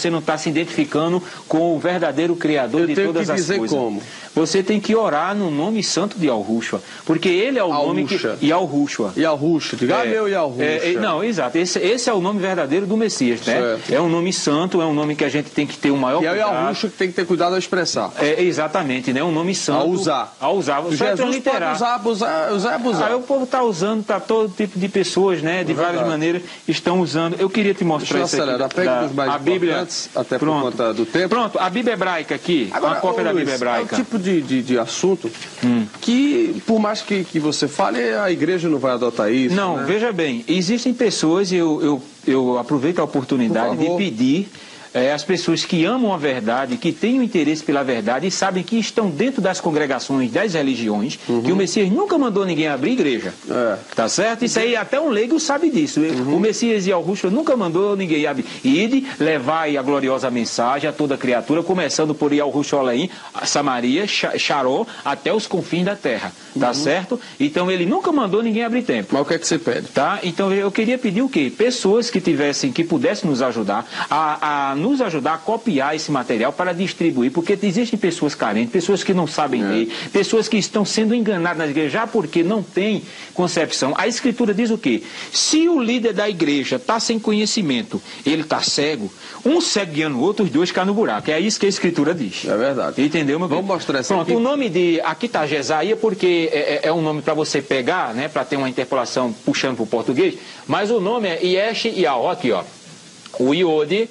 não está se identificando com o verdadeiro Criador de todas as coisas. Eu tenho que dizer como? Você tem que orar no nome santo de Yahushua, porque ele é o nome que... Yahushua. Yahushua, diga meu Yahushua. Não, exato, esse é o nome verdadeiro do Messias, né? Certo. É um nome santo, é um nome que a gente tem que ter o maior cuidado. E é o Yahushua que tem que ter cuidado ao expressar. Exatamente, né? Um nome santo. A usar. Você Jesus pode abusar. Aí o povo está usando para todo tipo de pessoas, né? De várias maneiras estão usando. Eu queria te mostrar isso aqui. Pega os mais a Bíblia, até por conta do tempo. Pronto, a Bíblia hebraica aqui, agora, uma cópia da Bíblia hebraica. É um tipo de assunto que, por mais que você fale, a igreja não vai adotar isso. Não, né? Veja bem, existem pessoas, eu aproveito a oportunidade de pedir as pessoas que amam a verdade, que têm o interesse pela verdade e sabem que estão dentro das congregações, das religiões, que o Messias nunca mandou ninguém abrir igreja. Tá certo? Isso aí até um leigo sabe disso. O Messias e Yahushua nunca mandou ninguém abrir. Ide, levai a gloriosa mensagem a toda criatura, começando por Yahushua Olaim, Samaria, Sharó, até os confins da terra. Tá certo? Então ele nunca mandou ninguém abrir templo. Mas o que é que você pede? Tá? Então eu queria pedir o quê? Pessoas que pudessem nos ajudar a nos ajudar a copiar esse material para distribuir, porque existem pessoas carentes, pessoas que não sabem ler, pessoas que estão sendo enganadas na igreja já porque não tem concepção. A Escritura diz o quê? Se o líder da igreja está sem conhecimento, ele está cego, um cego guiando o outro, os dois caem no buraco. É isso que a Escritura diz. É verdade. Entendeu, meu Vamos filho? mostrar essa Pronto, aqui. o nome de... Aqui está Jesaia, porque é um nome para você pegar, né? Para ter uma interpolação puxando para o português. Mas o nome é Yesh Yahó, aqui, ó. O Iode,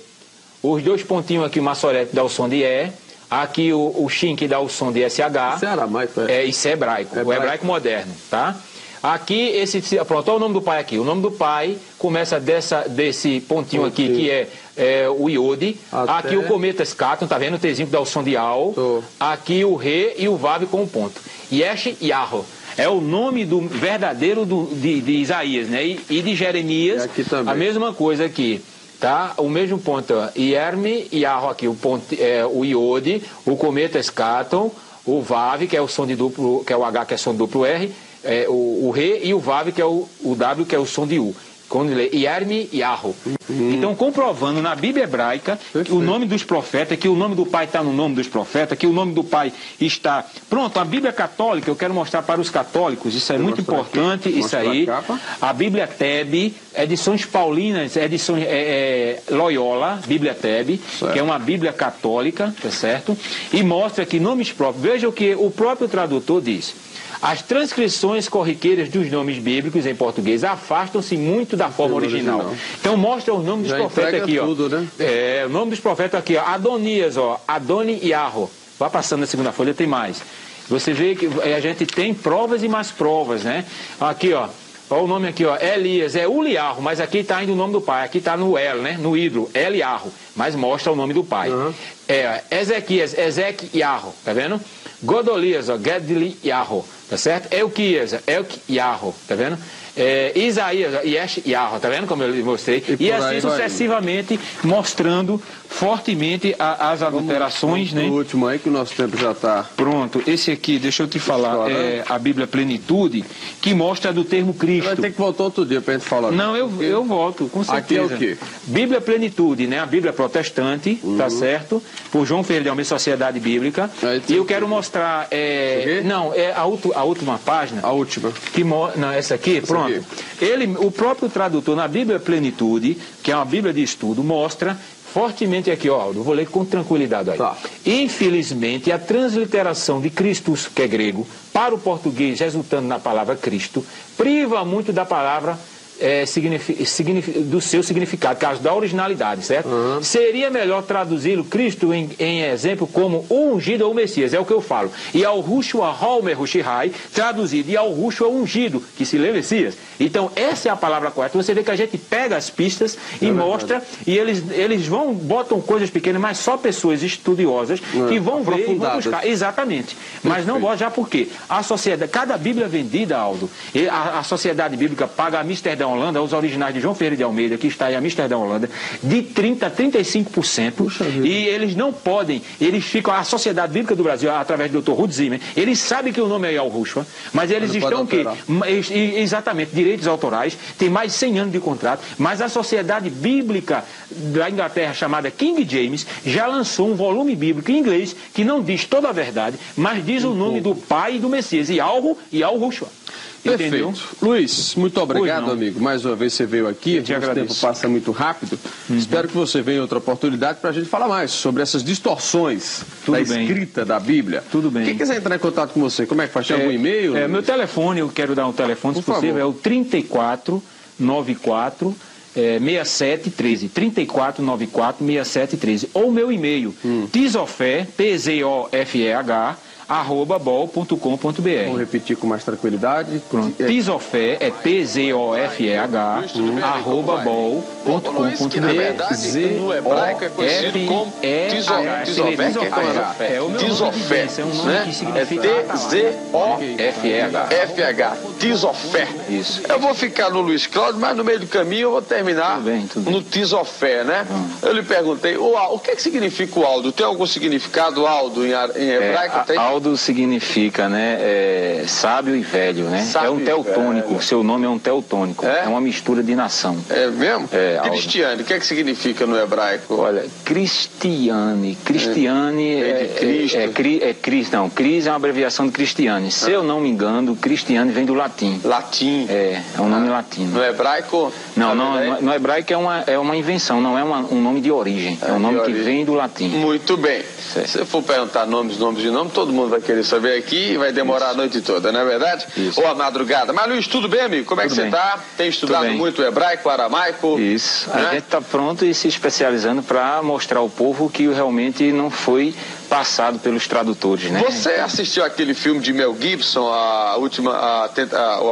os dois pontinhos aqui, o maçorete dá o som de E. Aqui o Shin que dá o som de SH. Isso é aramaico, Isso é hebraico. O hebraico moderno, tá? Aqui, pronto, olha o nome do pai aqui. O nome do pai começa desse pontinho aqui, que é o Iode. Aqui o cometa Scaton, tá vendo? O Tzinho que dá o som de Al. Aqui o Re e o Vav com o ponto. Yesh Yahó. É o nome do verdadeiro de Isaías, né? E de Jeremias, aqui também. a mesma coisa aqui. Tá? O mesmo ponto, Yerme, Yahó aqui, o Iode, o cometa Scaton, o Vav, que é o som de duplo, que é o H, que é som de duplo R, o Re e o Vav, que é o W, que é o som de U. Quando lê Yerme Yahó. Então, comprovando na Bíblia hebraica que o nome dos profetas, que o nome do pai está no nome dos profetas, que o nome do pai está... Pronto, a Bíblia católica, eu quero mostrar para os católicos, isso é muito importante, isso aí. A Bíblia Tebe, edições paulinas, edições Loyola, Bíblia Tebe, que é uma Bíblia católica, tá certo? E mostra que nomes próprios, veja o que o próprio tradutor diz. As transcrições corriqueiras dos nomes bíblicos em português afastam-se muito da forma original. Então mostra os nomes dos profetas aqui, ó. Tudo, né? O nome dos profetas aqui, ó. Adonias, ó. Adoni Yahó. Vai passando na segunda folha, tem mais. Você vê que a gente tem provas e mais provas, né? Aqui, ó. Olha o nome aqui, ó. Elias, é Uliarro, mas aqui está ainda o nome do pai. Aqui está no El, né? No ídolo, Eliarro. Mas mostra o nome do pai. Ezequias, Ezequiarro, tá vendo? Godolias, ó. Gedli Yahó. Tá certo? Elquias, Yahó, tá vendo? Isaías, Yesh Yahó, tá vendo como eu mostrei? E assim sucessivamente, mostrando fortemente as adulterações, né? O último aí, que o nosso tempo já está... Pronto, esse aqui, deixa eu te falar, é a Bíblia Plenitude, que mostra do termo Cristo. Vai ter que voltar outro dia pra gente falar. Não, eu volto, com certeza. Aqui é o quê? Bíblia Plenitude, né? A Bíblia protestante, tá certo? Por João Ferreira de Almeida, Sociedade Bíblica. E eu quero mostrar... Não, é a última página. A última. Não, essa aqui, pronto. O próprio tradutor na Bíblia Plenitude, que é uma Bíblia de estudo, mostra fortemente aqui, ó, eu vou ler com tranquilidade aí. Tá. Infelizmente, a transliteração de Christus, que é grego, para o português, resultando na palavra Cristo, priva muito da palavra do seu significado, caso da originalidade, certo? Seria melhor traduzi-lo, Cristo, em exemplo, como o ungido ou o Messias, é o que eu falo. E ao Rushua Homer Rushihai, traduzido, e ao Rushua ungido, que se lê Messias. Então, essa é a palavra correta. Você vê que a gente pega as pistas e mostra, e eles botam coisas pequenas, mas só pessoas estudiosas que vão ver e vão buscar. Exatamente. Mas não botam já por quê? A sociedade, cada Bíblia vendida, Aldo, a Sociedade Bíblica paga a Amsterdã, Holanda, os originais de João Ferreira de Almeida, que está em Amsterdã, Holanda, de 30% a 35%, e eles não podem, eles ficam, a Sociedade Bíblica do Brasil, através do Dr. Ruth Zimmer, eles sabem que o nome é Yal Rushwa, mas eles estão o quê? Exatamente, direitos autorais, tem mais de 100 anos de contrato, mas a Sociedade Bíblica da Inglaterra, chamada King James, já lançou um volume bíblico em inglês, que não diz toda a verdade, mas diz o nome do pai e do Messias, Yal Rushwa. Entendeu? Perfeito. Luiz, muito obrigado, amigo. Mais uma vez você veio aqui, o tempo passa muito rápido. Espero que você venha em outra oportunidade para a gente falar mais sobre essas distorções da escrita da Bíblia. Tudo bem. Quem quiser entrar em contato com você, como é que faz? Tem algum e-mail? Meu telefone, eu quero dar um telefone, se possível, é o 3494 6713, 3494-6713, ou meu e-mail, Tizofé, Tzofeh, @bol.com.br. Vamos repetir com mais tranquilidade. Tizofé é Tzofeh, @bol.com.br. No hebraico é conhecido como Tizofé. É o meu nome, é um nome que significa T-Z-O-F-H. Tizofé. Isso. Eu vou ficar no Luiz Cláudio, mas no meio do caminho eu vou terminar no Tizofé, né? Eu lhe perguntei, o que significa o Aldo? Tem algum significado, Aldo, em hebraico? Tem? Aldo significa, né, sábio e velho, né? Sábio é um teutônico, velho. Seu nome é um teutônico, é uma mistura de nação. É mesmo? É, Aldo. Cristiane, o que é que significa no hebraico? Olha, Cristiane Cristo, não, Cris é uma abreviação de Cristiane. Se eu não me engano, Cristiane vem do latim. Latim. É um nome latino. No hebraico? No hebraico é uma invenção, não é um nome de origem. É um nome que vem do latim. Muito bem. Certo. Se eu for perguntar nomes de nome, todo mundo vai querer saber aqui e vai demorar a noite toda, não é verdade? Isso. Ou a madrugada. Mas Luiz, tudo bem, amigo? Como é que você está? Tem estudado muito o hebraico, o aramaico? Isso. Né? A gente está pronto e se especializando para mostrar ao povo que realmente não foi passado pelos tradutores, né? Você assistiu aquele filme de Mel Gibson, a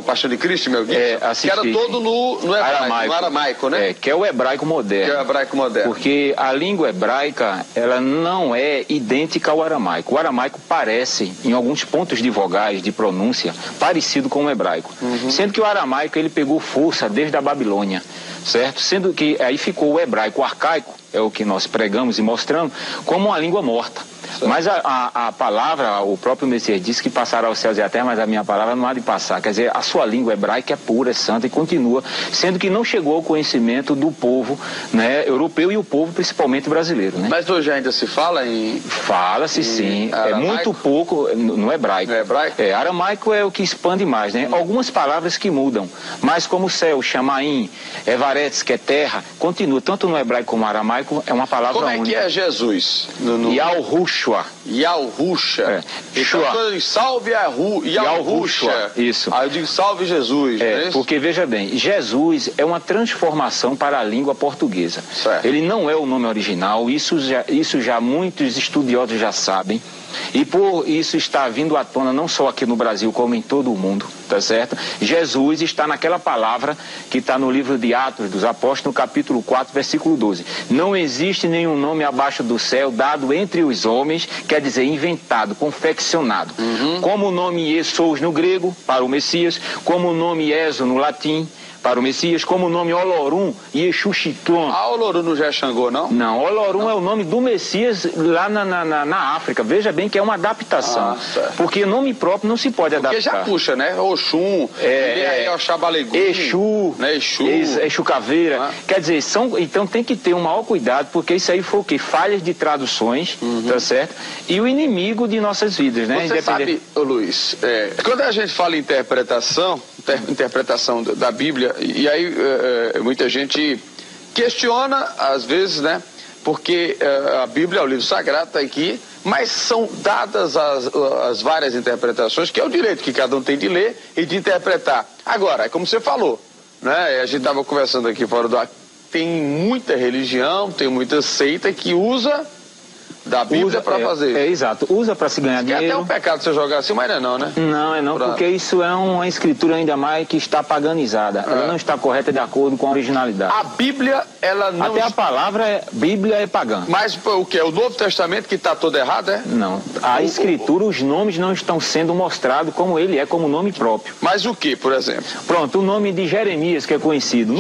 Paixão de Cristo, de Mel Gibson? Assisti. Que era todo no hebraico, no aramaico, né? Que é o hebraico moderno. Que é o hebraico moderno. Porque a língua hebraica, ela não é idêntica ao aramaico. O aramaico parece, em alguns pontos de vogais, de pronúncia, parecido com o hebraico. Sendo que o aramaico, ele pegou força desde a Babilônia, certo? Sendo que aí ficou o hebraico arcaico, é o que nós pregamos e mostramos, como uma língua morta. Mas a palavra, o próprio Messias disse que passará aos céus e a terra, mas a minha palavra não há de passar. Quer dizer, a sua língua hebraica é pura, é santa e continua, sendo que não chegou ao conhecimento do povo, né, europeu e o povo principalmente brasileiro. Né? Mas hoje ainda se fala em... Fala-se sim, aramaico? É muito pouco no hebraico. No hebraico? Aramaico é o que expande mais, né? Algumas palavras que mudam, mas como céu, chamaim, evaretz, que é terra, continua, tanto no hebraico como no aramaico, é uma palavra única. Como é que é Jesus? Yahushua. Yahushua. Então, salve Yahushua. Isso. Aí eu digo salve Jesus. Porque veja bem, Jesus é uma transformação para a língua portuguesa. Certo. Ele não é o nome original, isso já muitos estudiosos já sabem. E por isso está vindo à tona não só aqui no Brasil, como em todo o mundo, tá certo? Jesus está naquela palavra que está no livro de Atos dos Apóstolos, no capítulo 4, versículo 12. Não existe nenhum nome abaixo do céu dado entre os homens, quer dizer, inventado, confeccionado. Como o nome Jesous no grego, para o Messias, como o nome Ezo no latim, para o Messias, como o nome Olorum e Exuxitlon. Olorum não já é Xangô, não? Não, Olorum é o nome do Messias lá na África. Veja bem que é uma adaptação. Porque nome próprio não se pode adaptar. Porque já puxa, né? Oxum, Oxabalegum, Exu, né? Exu Caveira. Quer dizer, então tem que ter um maior cuidado, porque isso aí foi o quê? Falhas de traduções, tá certo? E o inimigo de nossas vidas, né? Você sabe, Luiz, quando a gente fala em interpretação da Bíblia, e aí muita gente questiona, às vezes, né? Porque a Bíblia é o livro sagrado, está aqui, mas são dadas as várias interpretações, que é o direito que cada um tem de ler e de interpretar. Agora, como você falou, né? A gente estava conversando aqui fora do ar, tem muita religião, tem muita seita que usa da Bíblia para fazer. Exato. Usa para se ganhar dinheiro. É até um pecado você jogar assim, mas não, né? Não, porque isso é uma escritura ainda mais que está paganizada. Ela não está correta de acordo com a originalidade. A Bíblia, ela não... Até a palavra Bíblia é pagã. Mas o que? O Novo Testamento que está todo errado, é? Não. A escritura, os nomes não estão sendo mostrados como ele é, como nome próprio. Mas o que, por exemplo? Pronto, o nome de Jeremias, que é conhecido.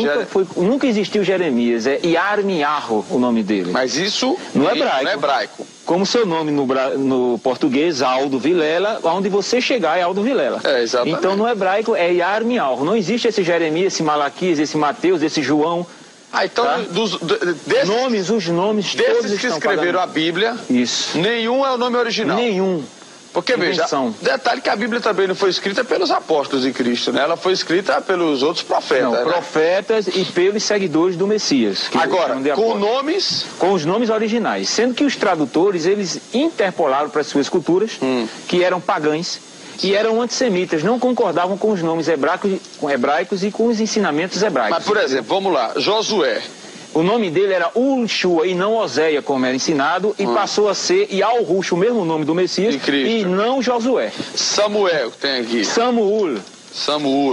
Nunca existiu Jeremias, é Yarmiarro o nome dele. Mas isso no hebraico. No hebraico. Como seu nome no português, Aldo Vilela, onde você chegar é Aldo Vilela. Exatamente. Então no hebraico é Yarmiarro. Não existe esse Jeremias, esse Malaquias, esse Mateus, esse João. Então, tá? Os nomes desses todos que escreveram a Bíblia, nenhum é o nome original. Nenhum. Porque, veja, detalhe que a Bíblia também não foi escrita pelos apóstolos de Cristo, né? Ela foi escrita pelos outros profetas. Não, profetas e pelos seguidores do Messias. Agora, com nomes... Com os nomes originais. Sendo que os tradutores, eles interpolaram para as suas culturas, que eram pagãs, e eram antissemitas, não concordavam com os nomes hebraicos e com os ensinamentos hebraicos. Mas, por exemplo, vamos lá, Josué. O nome dele era Ulshua e não Oséia, como era ensinado, e passou a ser Yahush, o mesmo nome do Messias, e não Josué. Samuel, tem aqui. Samuel,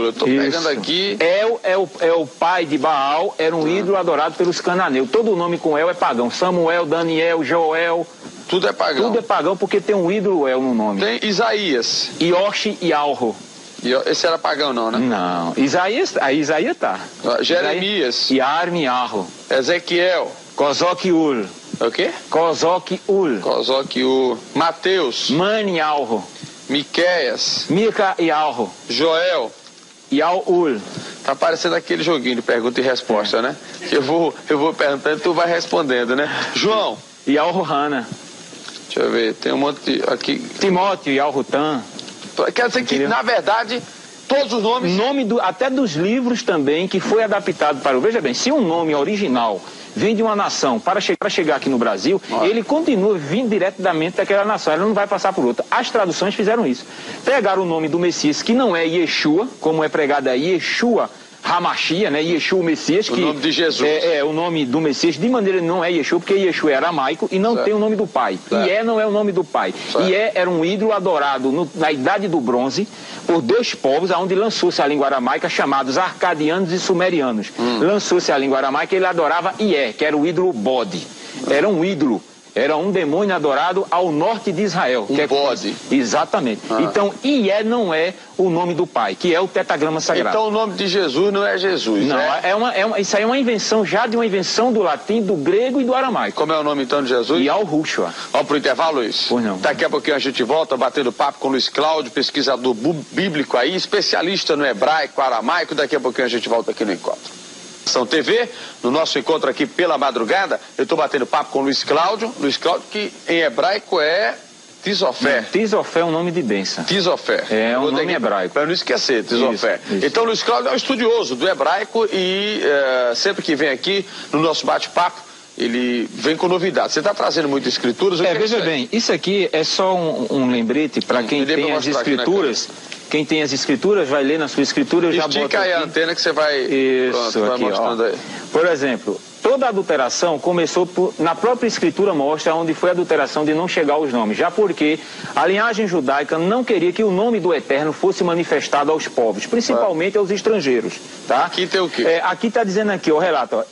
eu estou pegando aqui. É o pai de Baal, era um ídolo adorado pelos cananeus. Todo nome com El é pagão. Samuel, Daniel, Joel. Tudo é pagão. Tudo é pagão porque tem um ídolo El no nome. Tem Isaías. Yoshi e Alro. Esse era pagão não, né? Não. Isaías tá. Jeremias. Yarmiarro. Ezequiel. Kozokiul. É o quê? Kozok-ul. Kozok-ul. Mateus. Man-Yalro. Miqueias. Mika-Yalro. Joel. Yal-ul. Tá parecendo aquele joguinho de pergunta e resposta, né? Que eu vou perguntando e tu vai respondendo, né? João. Yal-Hana. Deixa eu ver, tem um monte de... aqui. Timóteo, Yal-Rutan. Quer dizer que, na verdade, todos os nomes... Nome até dos livros também, que foi adaptado para o... Veja bem, se um nome original vem de uma nação para chegar aqui no Brasil, ele continua vindo diretamente daquela nação, ele não vai passar por outra. As traduções fizeram isso. Pegaram o nome do Messias, que não é Yeshua, como é pregado aí, Yeshua Hamashia, né? Yeshua, o Messias, que o nome de Jesus. É o nome do Messias, de maneira não é Yeshua, porque Yeshua é aramaico e não tem o nome do pai. Ié não é o nome do pai. Ié era um ídolo adorado na Idade do Bronze por 2 povos, onde lançou-se a língua aramaica, chamados arcadianos e sumerianos. Lançou-se a língua aramaica e ele adorava Ié, que era o ídolo bode. Era um ídolo. Era um demônio adorado ao norte de Israel. Um bode. Exatamente. Então, Ié não é o nome do pai, que é o tetragrama sagrado. Então o nome de Jesus não é Jesus, não, né? Isso aí é uma invenção, já de uma invenção do latim, do grego e do aramaico. Como é o nome então de Jesus? Yal-Rushua. Vamos pro intervalo, Luiz? Pois não. Daqui a pouquinho a gente volta batendo papo com o Luiz Cláudio, pesquisador bíblico aí, especialista no hebraico, aramaico. Daqui a pouquinho a gente volta aqui no Encontro. São TV, no nosso encontro aqui pela madrugada, eu estou batendo papo com o Luiz Cláudio, que em hebraico é Tisofé. Tisofé é um nome de bênção. Tisofé. É um nome hebraico. Para não esquecer, Tisofé. Isso. Então, Luiz Cláudio é um estudioso do hebraico e sempre que vem aqui no nosso bate-papo, ele vem com novidades. Você está trazendo muitas escrituras? Veja bem, isso aqui é só um lembrete para quem tem as escrituras. Quem tem as escrituras vai ler na sua escritura, eu já boto Estica aí a antena que você vai, vai mostrando aí. Por exemplo, toda adulteração começou na própria escritura mostra onde foi a adulteração de não chegar aos nomes, já porque a linhagem judaica não queria que o nome do Eterno fosse manifestado aos povos, principalmente aos estrangeiros, tá? Aqui tem o quê? Aqui está dizendo aqui, o relato,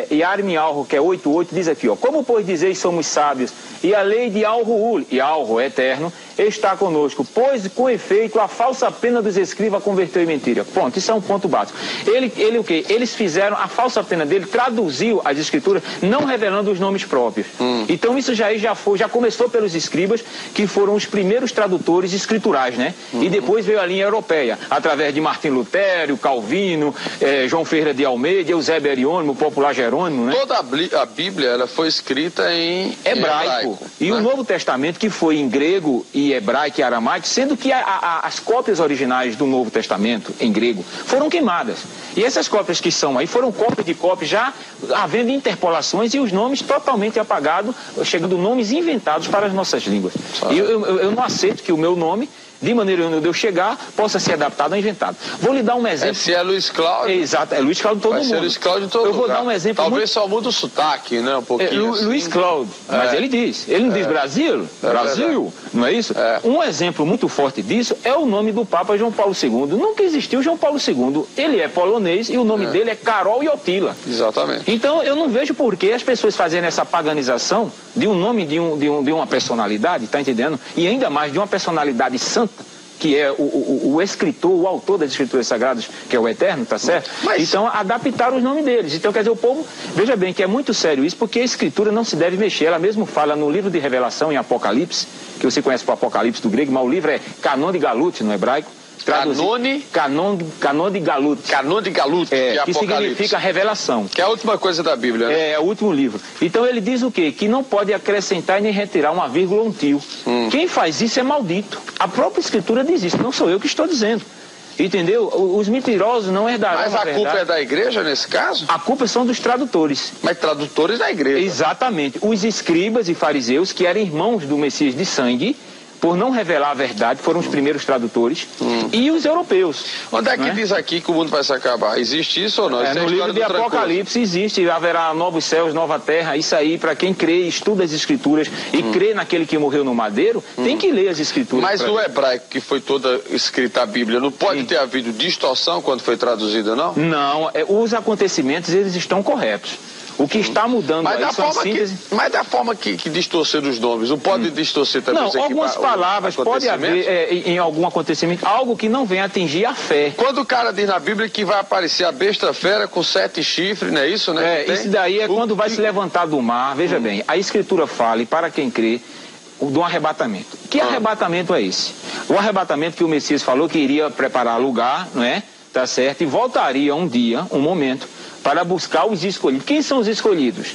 Yarmialro, que é 8:8, diz aqui, como pois dizeis somos sábios, e a lei de Alruul, e Alro, eterno, está conosco, pois com efeito a falsa pena dos escribas converteu em mentira. Ponto, isso é um ponto básico. Ele o quê? Eles fizeram, a falsa pena dele traduziu as escrituras, não revelando os nomes próprios. Então isso já começou pelos escribas, que foram os primeiros tradutores escriturais, né? E depois veio a linha europeia, através de Martim Lutero, Calvino, João Ferreira de Almeida, Eusébio Ariônimo, o popular Jerônimo, né? Toda a Bíblia ela foi escrita em hebraico. E o Novo Testamento, que foi em grego e hebraico e aramaico, sendo que as cópias originais do Novo Testamento, em grego, foram queimadas. E essas cópias que são aí foram cópias de cópias, já havendo interpolações e os nomes totalmente apagados, chegando nomes inventados para as nossas línguas. E eu não aceito que o meu nome, de maneira onde eu chegar, possa ser adaptado ou inventado. Vou lhe dar um exemplo. Se é Luiz Cláudio. Exato, é Luiz Cláudio todo mundo. Vai ser Luiz Cláudio todo mundo. Eu vou dar um exemplo. Talvez só muda o sotaque, né? Um pouquinho. Luiz Cláudio. Mas ele diz. Ele não diz Brasil? Brasil, não é isso? Um exemplo muito forte disso é o nome do Papa João Paulo II. Nunca existiu João Paulo II. Ele é polonês e o nome dele é Karol Wojtyła. Exatamente. Então eu não vejo por que as pessoas fazerem essa paganização de um nome de uma personalidade, tá entendendo? E ainda mais de uma personalidade santa, que é o escritor, o autor das escrituras sagradas, que é o Eterno, tá certo? Então, adaptar os nomes deles. Então, quer dizer, o povo, veja bem, que é muito sério isso, porque a escritura não se deve mexer. Ela mesmo fala no livro de Revelação, em Apocalipse, que você conhece o Apocalipse do grego, mas o livro é Canon de Galut, no hebraico. Canon de Galut. Canon de Galut, que significa revelação. Que é a última coisa da Bíblia, né? É o último livro. Então ele diz o quê? Que não pode acrescentar nem retirar uma vírgula ou um tio. Quem faz isso é maldito. A própria Escritura diz isso, não sou eu que estou dizendo. Entendeu? Os mentirosos não herdarão a verdade. Mas a culpa é da igreja nesse caso? A culpa são dos tradutores. Mas tradutores da igreja. Exatamente. Os escribas e fariseus, que eram irmãos do Messias de sangue, por não revelar a verdade, foram os primeiros tradutores, e os europeus. Onde é que diz aqui que o mundo vai se acabar? Existe isso ou não? Isso no livro de Apocalipse existe, haverá novos céus, nova terra, isso aí, para quem crê, estuda as escrituras e crê naquele que morreu no madeiro, tem que ler as escrituras. Mas o hebraico, que foi toda escrita a Bíblia, não pode ter havido distorção quando foi traduzida, não? Não, os acontecimentos, eles estão corretos. O que está mudando mas aí são síntese... Mas da forma que distorceram os nomes, não pode distorcer também não, algumas palavras pode haver em algum acontecimento, algo que não venha atingir a fé. Quando o cara diz na Bíblia que vai aparecer a besta fera com 7 chifres, não é isso, né? Isso daí é quando vai se levantar do mar, veja bem, a Escritura fala, e para quem crê, do arrebatamento. Que arrebatamento é esse? O arrebatamento que o Messias falou que iria preparar lugar, não é? Tá certo? E voltaria um dia, um momento, para buscar os escolhidos. Quem são os escolhidos?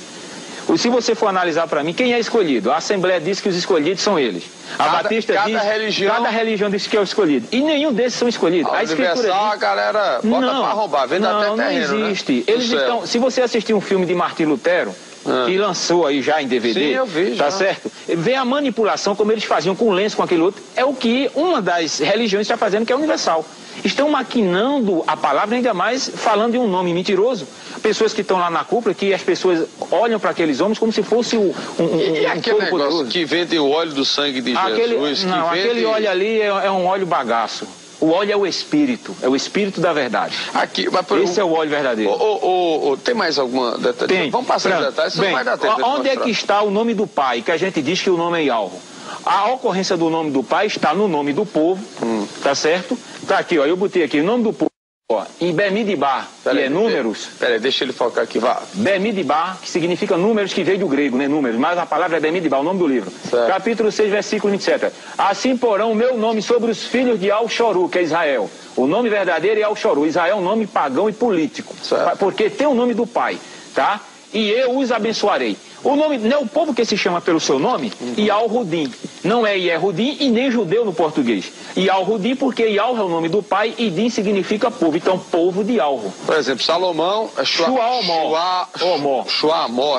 Se você for analisar para mim, quem é escolhido? A Assembleia diz que os escolhidos são eles. A Batista diz que cada religião diz que é o escolhido. E nenhum desses são escolhidos. A Escritura diz... a galera bota para arrombar, vende até terreno, não existe. Né? Eles estão... Se você assistir um filme de Martim Lutero, que lançou aí já em DVD, sim, eu vi, tá certo? Vê a manipulação, como eles faziam com o lenço, com aquele outro, é o que uma das religiões está fazendo, que é universal. Estão maquinando a palavra, ainda mais falando de um nome mentiroso. Pessoas que estão lá na cúpula, que as pessoas olham para aqueles homens como se fosse e aquele negócio poderoso. Que vende o óleo do sangue de Jesus? Não, aquele óleo ali é um óleo bagaço. O óleo é o Espírito da verdade. Esse é o óleo verdadeiro. Tem mais alguma detalhe? Tem. Vamos passar os detalhes, não vai dar tempo. Onde é que está o nome do Pai, que a gente diz que o nome é Yalvo? A ocorrência do nome do Pai está no nome do povo, tá certo? Tá aqui, ó, eu botei aqui o nome do povo, ó, em Bemidbar, que é números. Peraí, deixa ele focar aqui, vá. Bemidbar, que significa números, que veio do grego, né, números, mas a palavra é Bemidbar, o nome do livro. Certo. Capítulo 6, versículo 27. Assim porão o meu nome sobre os filhos de Al-Shoru, que é Israel. O nome verdadeiro é Al-Shoru. Israel é um nome pagão e político, certo. Porque tem o nome do Pai, tá? E eu os abençoarei. O nome, não é o povo que se chama pelo seu nome, Yal-Rudim. Não é Yehudim e nem judeu no português. Yal-Rudim porque Yal é o nome do pai e Din significa povo. Então, povo de Yalro. Por exemplo, Salomão é Shuamor.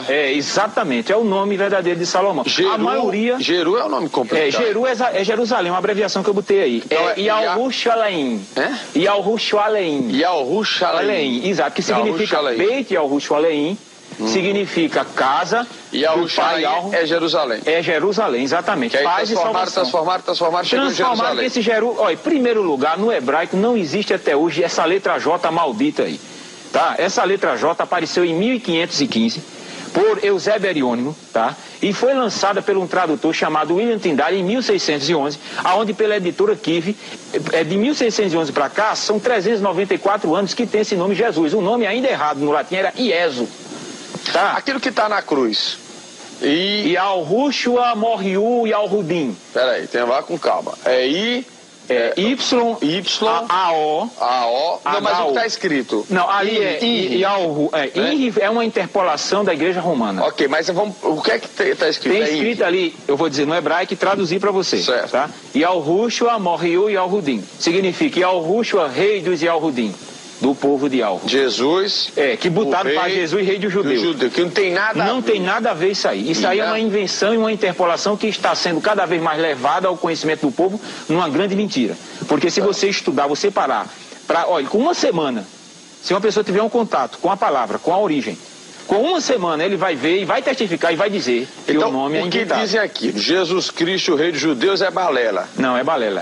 É, exatamente. É o nome verdadeiro de Salomão. A maioria... Jeru é o nome completo. Jeru é Jerusalém, uma abreviação que eu botei aí. Então, Yalrushalaim. Yalrushalaim. Yalrushalaim. Exato, que significa Beit Yalrushalaim. Significa casa. E Yalrushalaim é Jerusalém. É Jerusalém, exatamente. Paz e salvação. Transformaram, chegou em Jerusalém. Esse em primeiro lugar, no hebraico não existe até hoje essa letra J maldita aí. Tá? Essa letra J apareceu em 1515 por Eusébio Ariônimo, tá? E foi lançada por um tradutor chamado William Tyndale em 1611, aonde pela editora Kive, de 1611 para cá, são 394 anos que tem esse nome Jesus. O nome ainda errado no latim era Ieso. Tá. Aquilo que está na cruz. Yalrushua Morriu Yalrudim. Peraí, tem lá com calma. Y-A-O. Não, mas o que está escrito? Não, ali é uma interpolação da igreja romana. Ok, mas o que é que está escrito? Tem escrito ali, eu vou dizer no hebraico e traduzir para você. Certo. Tá? Yalrushua Morriu Yalrudim. Significa Yalrushua, rei dos Yalrudim. Do povo de Yalro. Jesus. Que botaram para Jesus, rei dos judeus. Que não tem nada Não tem nada a ver isso aí. Isso aí é uma invenção e uma interpolação que está sendo cada vez mais levada ao conhecimento do povo numa grande mentira. Porque se você estudar, você parar, olha, com uma semana, se uma pessoa tiver um contato com a palavra, com a origem, com uma semana ele vai ver e vai testificar e vai dizer que então, o nome é inventado. O que dizem aqui? Jesus Cristo, o rei dos judeus, é balela. Não, é balela.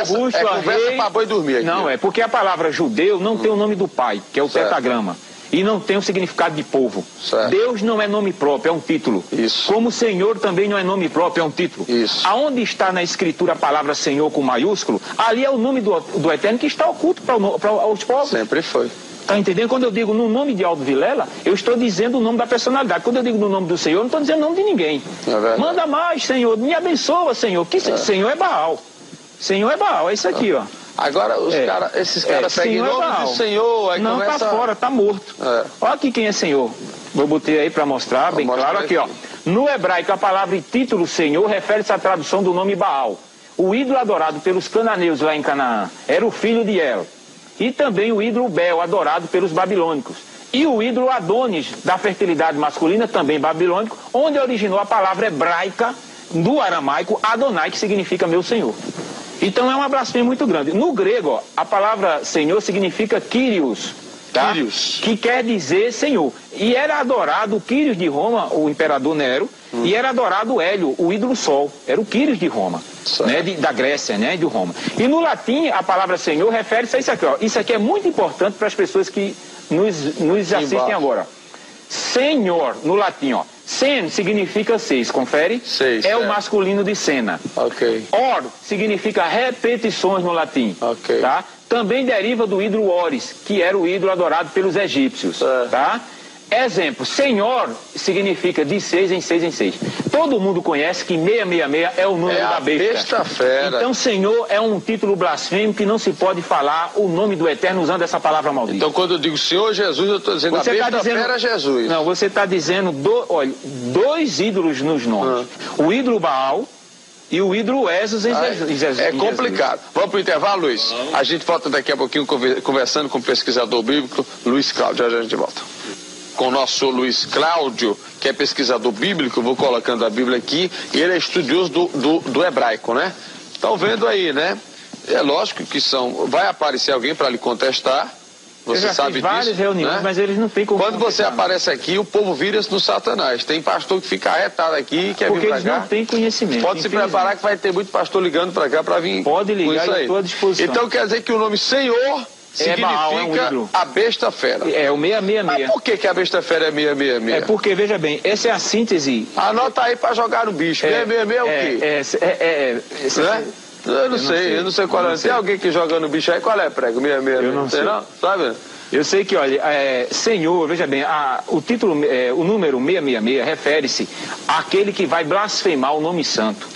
Conversa para boi dormir aqui. Não, porque a palavra judeu não tem o nome do pai, que é o tetragrama. E não tem o significado de povo. Certo. Deus não é nome próprio, é um título. Isso. Como Senhor também não é nome próprio, é um título. Isso. Aonde está na escritura a palavra Senhor com maiúsculo, ali é o nome do Eterno que está oculto para os povos. Sempre foi. Está entendendo? Quando eu digo no nome de Aldo Vilela, eu estou dizendo o nome da personalidade. Quando eu digo no nome do Senhor, eu não estou dizendo o nome de ninguém. Manda mais, Senhor. Me abençoa, Senhor. Senhor é Baal. Senhor é Baal. É isso aqui, ó. Agora esses caras pegam o nome do Senhor. Aí não, começa... tá fora, tá morto. Olha aqui quem é Senhor. Vou botar aí para mostrar bem claro aqui, ó. No hebraico, a palavra e título Senhor refere-se à tradução do nome Baal. O ídolo adorado pelos cananeus lá em Canaã era o filho de El. E também o ídolo Bel, adorado pelos babilônicos. E o ídolo Adonis, da fertilidade masculina, também babilônico, onde originou a palavra hebraica do aramaico Adonai, que significa meu Senhor. Então é uma blasfêmia muito grande. No grego, ó, a palavra Senhor significa Kyrios, tá? Kyrios. Que quer dizer Senhor. E era adorado o Kyrios de Roma, o imperador Nero, e era adorado Hélio, o ídolo Sol. Era o Kyrios de Roma, né, da Grécia, né, de Roma. E no latim, a palavra Senhor refere-se a isso aqui. Ó. Isso aqui é muito importante para as pessoas que nos assistem agora. Senhor, no latim, ó. Sen significa 6, confere? 6, é o masculino de cena. Ok. Or significa repetições no latim. Ok. Tá? Também deriva do ídolo Oris, que era o ídolo adorado pelos egípcios. Tá? Exemplo, Senhor significa de 6 em 6 em 6. Todo mundo conhece que 666 é o número da besta. Besta-fera. Então, Senhor é um título blasfêmico que não se pode falar o nome do Eterno usando essa palavra maldita. Então, quando eu digo Senhor Jesus, eu estou dizendo você a besta-fera Jesus. Não, você está dizendo, olha, 2 ídolos nos nomes. O ídolo Baal e o ídolo Esos em Jesus. É complicado. Vamos para o intervalo, Luiz? A gente volta daqui a pouquinho conversando com o pesquisador bíblico Luiz Cláudio. Já a gente volta. Com o nosso Luiz Cláudio, que é pesquisador bíblico, eu vou colocando a Bíblia aqui, e ele é estudioso do hebraico, né? Estão vendo aí, né? É lógico que vai aparecer alguém para lhe contestar, você sabe disso. Várias reuniões, né? Mas eles não têm como. Quando você aparece aqui, o povo vira-se no Satanás. Tem pastor que fica arretado aqui, quer vir para cá. Porque eles não têm conhecimento. Pode se preparar que vai ter muito pastor ligando para cá para vir. Pode ligar, eu estou à disposição. Então quer dizer que o nome Senhor significa Baal, a besta-fera. É o 666. Mas por que a besta-fera é 666? É porque, veja bem, essa é a síntese. Anota aí para jogar no bicho. 666 é o quê? Eu não sei qual é. Tem alguém que joga no bicho aí? Qual é, prego? 666? Eu não sei. Não? Sabe? Eu sei que, olha, Senhor, veja bem, o título, o número 666 refere-se àquele que vai blasfemar o nome santo.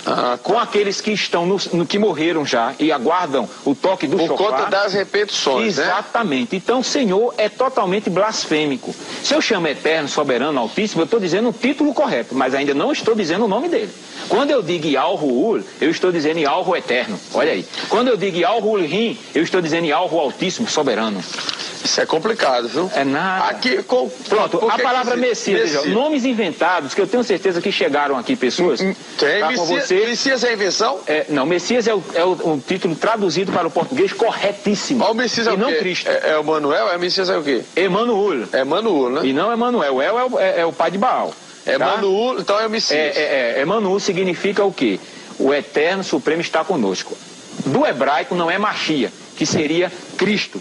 Com aqueles que estão que morreram já e aguardam o toque do chofar. Por conta das repetições, Exatamente. Né? Então, Senhor é totalmente blasfêmico. Se eu chamo Eterno, Soberano, Altíssimo, eu estou dizendo o título correto, mas ainda não estou dizendo o nome dele. Quando eu digo Yahweh, eu estou dizendo Yahweh Eterno. Olha aí. Quando eu digo Yahweh Rim, eu estou dizendo Yahweh Altíssimo, Soberano. Isso é complicado, viu? É nada. Aqui, pronto, a palavra Messias, veja, nomes inventados, que eu tenho certeza que chegaram aqui pessoas. Tem, tá com você. Messias é invenção? Não, Messias é o título traduzido para o português corretíssimo. O Messias é o não quê? Cristo. É o Manuel? Messias é o quê? Emanuel. É Emanuel, né? E não Emanuel. O El é o pai de Baal. Emanuel, então é o Messias. Emanuel significa o quê? O Eterno Supremo está conosco. Do hebraico não é Machia, que seria Cristo.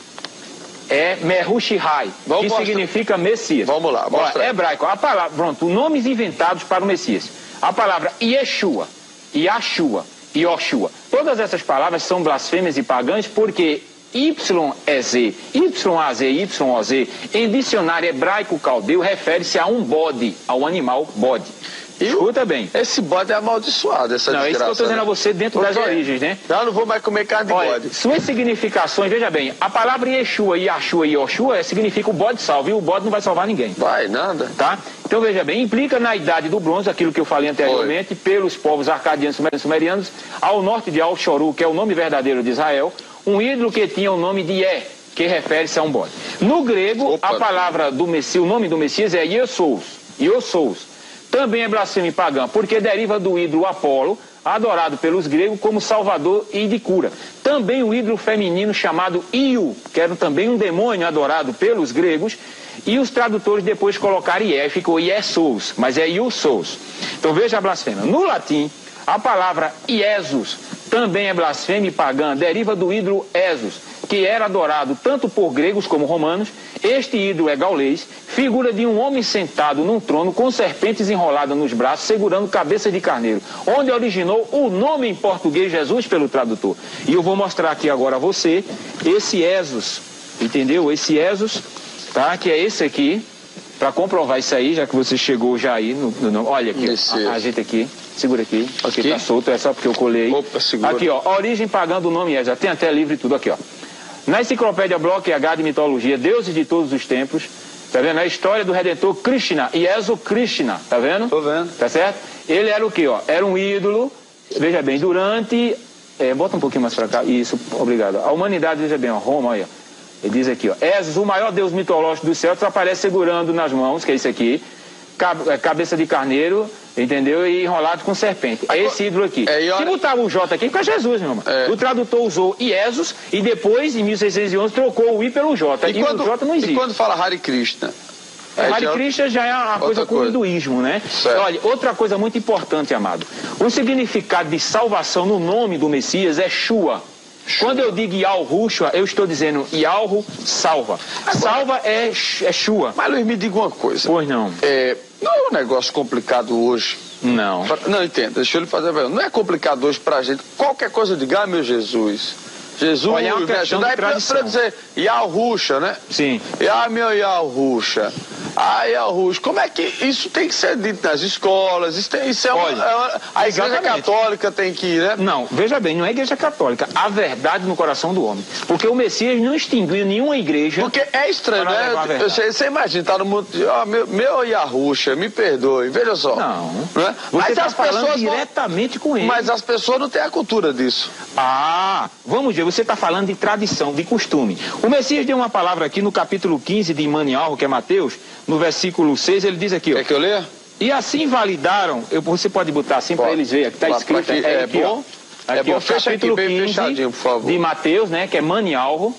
É Mehushihai, que significa Messias. Vamos lá, mostra. Hebraico, a palavra, pronto, nomes inventados para o Messias. A palavra Yeshua, Yahshua, Yoshua. Todas essas palavras são blasfêmias e pagãs porque YEZ, YAZ, YOZ, em dicionário hebraico caldeu, refere-se a um bode, ao animal bode. Escuta bem. Esse bode é amaldiçoado, essa desgraça. Não, é isso que eu estou dizendo a você dentro das origens, né? Não vou mais comer carne de bode. Suas significações, veja bem, a palavra Yeshua, Yahshua e Yoshua significa o bode salva, e o bode não vai salvar ninguém. Vai, nada. Tá? Então veja bem, implica na idade do bronze, aquilo que eu falei anteriormente, pelos povos arcadianos e sumerianos, ao norte de Al-Shoru, que é o nome verdadeiro de Israel, um ídolo que tinha o nome de Yeh, que refere-se a um bode. No grego, a palavra do Messias, o nome do Messias é Iosous. Também é blasfêmia pagã, porque deriva do ídolo Apolo, adorado pelos gregos como salvador e de cura. Também o ídolo feminino chamado Iu, que era também um demônio adorado pelos gregos, e os tradutores depois colocaram Ié, ficou Iesous, mas é Iosous. Então veja a blasfêmia. No latim, a palavra Iesus também é blasfêmia pagã, deriva do ídolo Esos, que era adorado tanto por gregos como romanos. Este ídolo é gaulês, figura de um homem sentado num trono com serpentes enroladas nos braços, segurando cabeça de carneiro, onde originou o nome em português Jesus pelo tradutor. E eu vou mostrar aqui agora a você esse Esos, entendeu? Esse Esos, tá? Que é esse aqui, para comprovar isso aí, já que você chegou já aí, olha aqui, ajeita aqui. Segura aqui, porque tá solto, é só porque eu colei. Opa, segura. Aqui, ó, a origem pagã do nome já tem até livro e tudo aqui, ó. Na enciclopédia Bloch H de mitologia, deuses de todos os tempos, tá vendo? A história do Redentor Krishna, Iesu Krishna, tá vendo? Tô vendo. Tá certo? Ele era o quê, ó? Era um ídolo, veja bem, durante... bota um pouquinho mais pra cá, isso, obrigado. A humanidade, veja bem, ó, Roma, olha. Ele diz aqui, ó, Esos, o maior deus mitológico dos céus, aparece segurando nas mãos, que é isso aqui, cabeça de carneiro, entendeu? E enrolado com serpente. É esse ídolo aqui. Se botar o J aqui, fica Jesus, meu irmão. O tradutor usou Iesus e depois, em 1611, trocou o I pelo J. E o J não existe. E quando fala Hare Krishna? Hare Krishna já é uma coisa com o hinduísmo, né? Certo. Olha, outra coisa muito importante, amado. O significado de salvação no nome do Messias é Shua. Quando eu digo Yahushua, eu estou dizendo Yahu salva. Salva é Shua. Mas Luiz, me diga uma coisa. Pois não. Não é um negócio complicado hoje? Não. Não, entendo. Deixa eu lhe fazer a pergunta. Não é complicado hoje pra gente. Qualquer coisa, diga, meu Jesus. Jesus, olha, é uma questão de tradição. Pra dizer Yahushua, né? Sim. Meu Yahushua. Yahushua. Como é que isso tem que ser dito nas escolas? Isso é a Igreja Católica tem que ir, né? Não, veja bem, não é a Igreja Católica. A verdade no coração do homem. Porque o Messias não extinguiu nenhuma igreja. Porque é estranho, né? Você imagina, tá no mundo. Meu Yahushua, me perdoe. Veja só. Não. Né? Você está falando diretamente com ele. Mas as pessoas não têm a cultura disso. Vamos ver, você está falando de tradição, de costume. O Messias deu uma palavra aqui no capítulo 15 de Manial, que é Mateus, no versículo 6, ele diz aqui, ó. Quer que eu leia? E assim validaram, você pode botar assim para eles verem, que está escrito aqui, aqui, bom. Aqui, bom, fecha aqui bem fechadinho, por favor. De Mateus, né, que é Manial,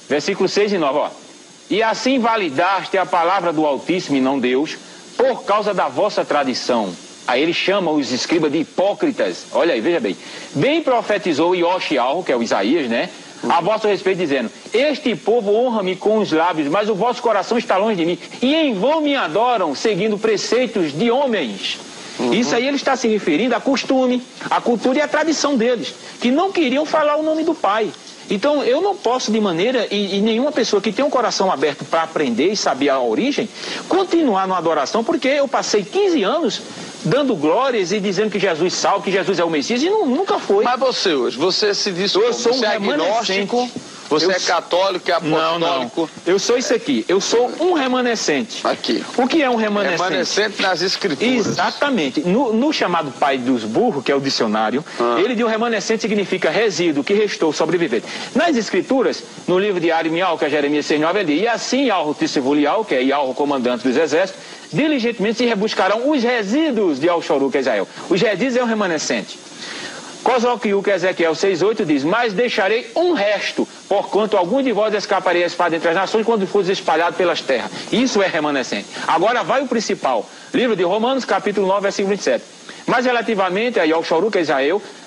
versículo 6 e 9, ó. E assim validaste a palavra do Altíssimo e não Deus, por causa da vossa tradição. Aí ele chama os escribas de hipócritas. Olha aí, veja bem. Bem profetizou Yoshiao, que é o Isaías, né? A vosso respeito, dizendo: este povo honra-me com os lábios, mas o vosso coração está longe de mim. E em vão me adoram, seguindo preceitos de homens. Isso aí ele está se referindo a costume, a cultura e a tradição deles, que não queriam falar o nome do Pai. Então, eu não posso de maneira, e nenhuma pessoa que tem um coração aberto para aprender e saber a origem, continuar na adoração, porque eu passei 15 anos dando glórias e dizendo que Jesus salva, que Jesus é o Messias, e nunca foi. Mas você hoje, você se diz eu sou você um é agnóstico, você é católico, é apostólico? Não. Eu sou isso aqui, eu sou um remanescente. Aqui. O que é um remanescente? Remanescente nas escrituras. Exatamente. No chamado Pai dos Burros, que é o dicionário, ele diz: um remanescente significa resíduo, que restou, sobrevivente. Nas escrituras, no livro de Arimial, que é Jeremias 6,9, ele diz: e assim Yahweh Tisivulial, que é Yahweh comandante dos exércitos, diligentemente se rebuscarão os resíduos de Al-Shoru, que é Israel. Os resíduos é um remanescente. Cosroquiu, que é Ezequiel 6,8 diz: mas deixarei um resto, porquanto algum de vós escaparei a espada entre as nações quando fores espalhado pelas terras. Isso é remanescente. Agora vai o principal. Livro de Romanos, capítulo 9, versículo 27. Mas relativamente a Yoshoru, que é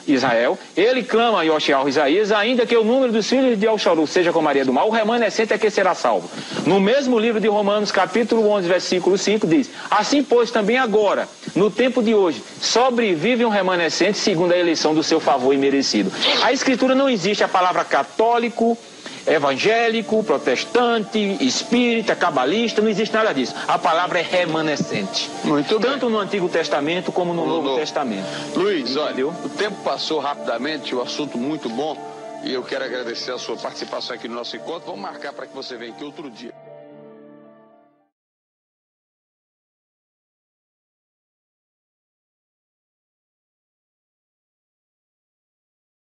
Israel, ele clama a Yoshiao Isaías, ainda que o número dos filhos de Yoshoru seja como Maria do Mar, o remanescente é que será salvo. No mesmo livro de Romanos, capítulo 11, versículo 5, diz: assim, pois, também agora, no tempo de hoje, sobrevive um remanescente segundo a eleição do seu favor imerecido. A escritura não existe a palavra católico, evangélico, protestante, espírita, cabalista, não existe nada disso. A palavra é remanescente. Muito bem. Tanto no Antigo Testamento como no Novo Testamento. Luiz, olha, o tempo passou rapidamente, o assunto muito bom, e eu quero agradecer a sua participação aqui no nosso encontro. Vamos marcar para que você venha aqui outro dia.